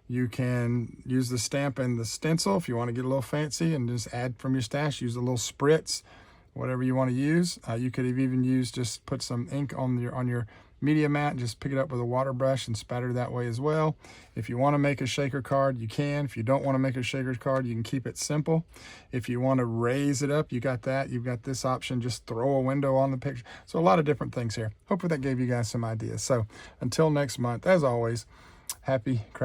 You can use the stamp and the stencil if you want to get a little fancy and just add from your stash. Use a little spritz, whatever you want to use. You could have even used, just put some ink on your media mat, just pick it up with a water brush and spatter that way as well. If you want to make a shaker card, you can. If you don't want to make a shaker card, you can keep it simple. If you want to raise it up, you got that. You've got this option, just throw a window on the picture. So a lot of different things here. Hopefully that gave you guys some ideas. So until next month, as always, happy crafting.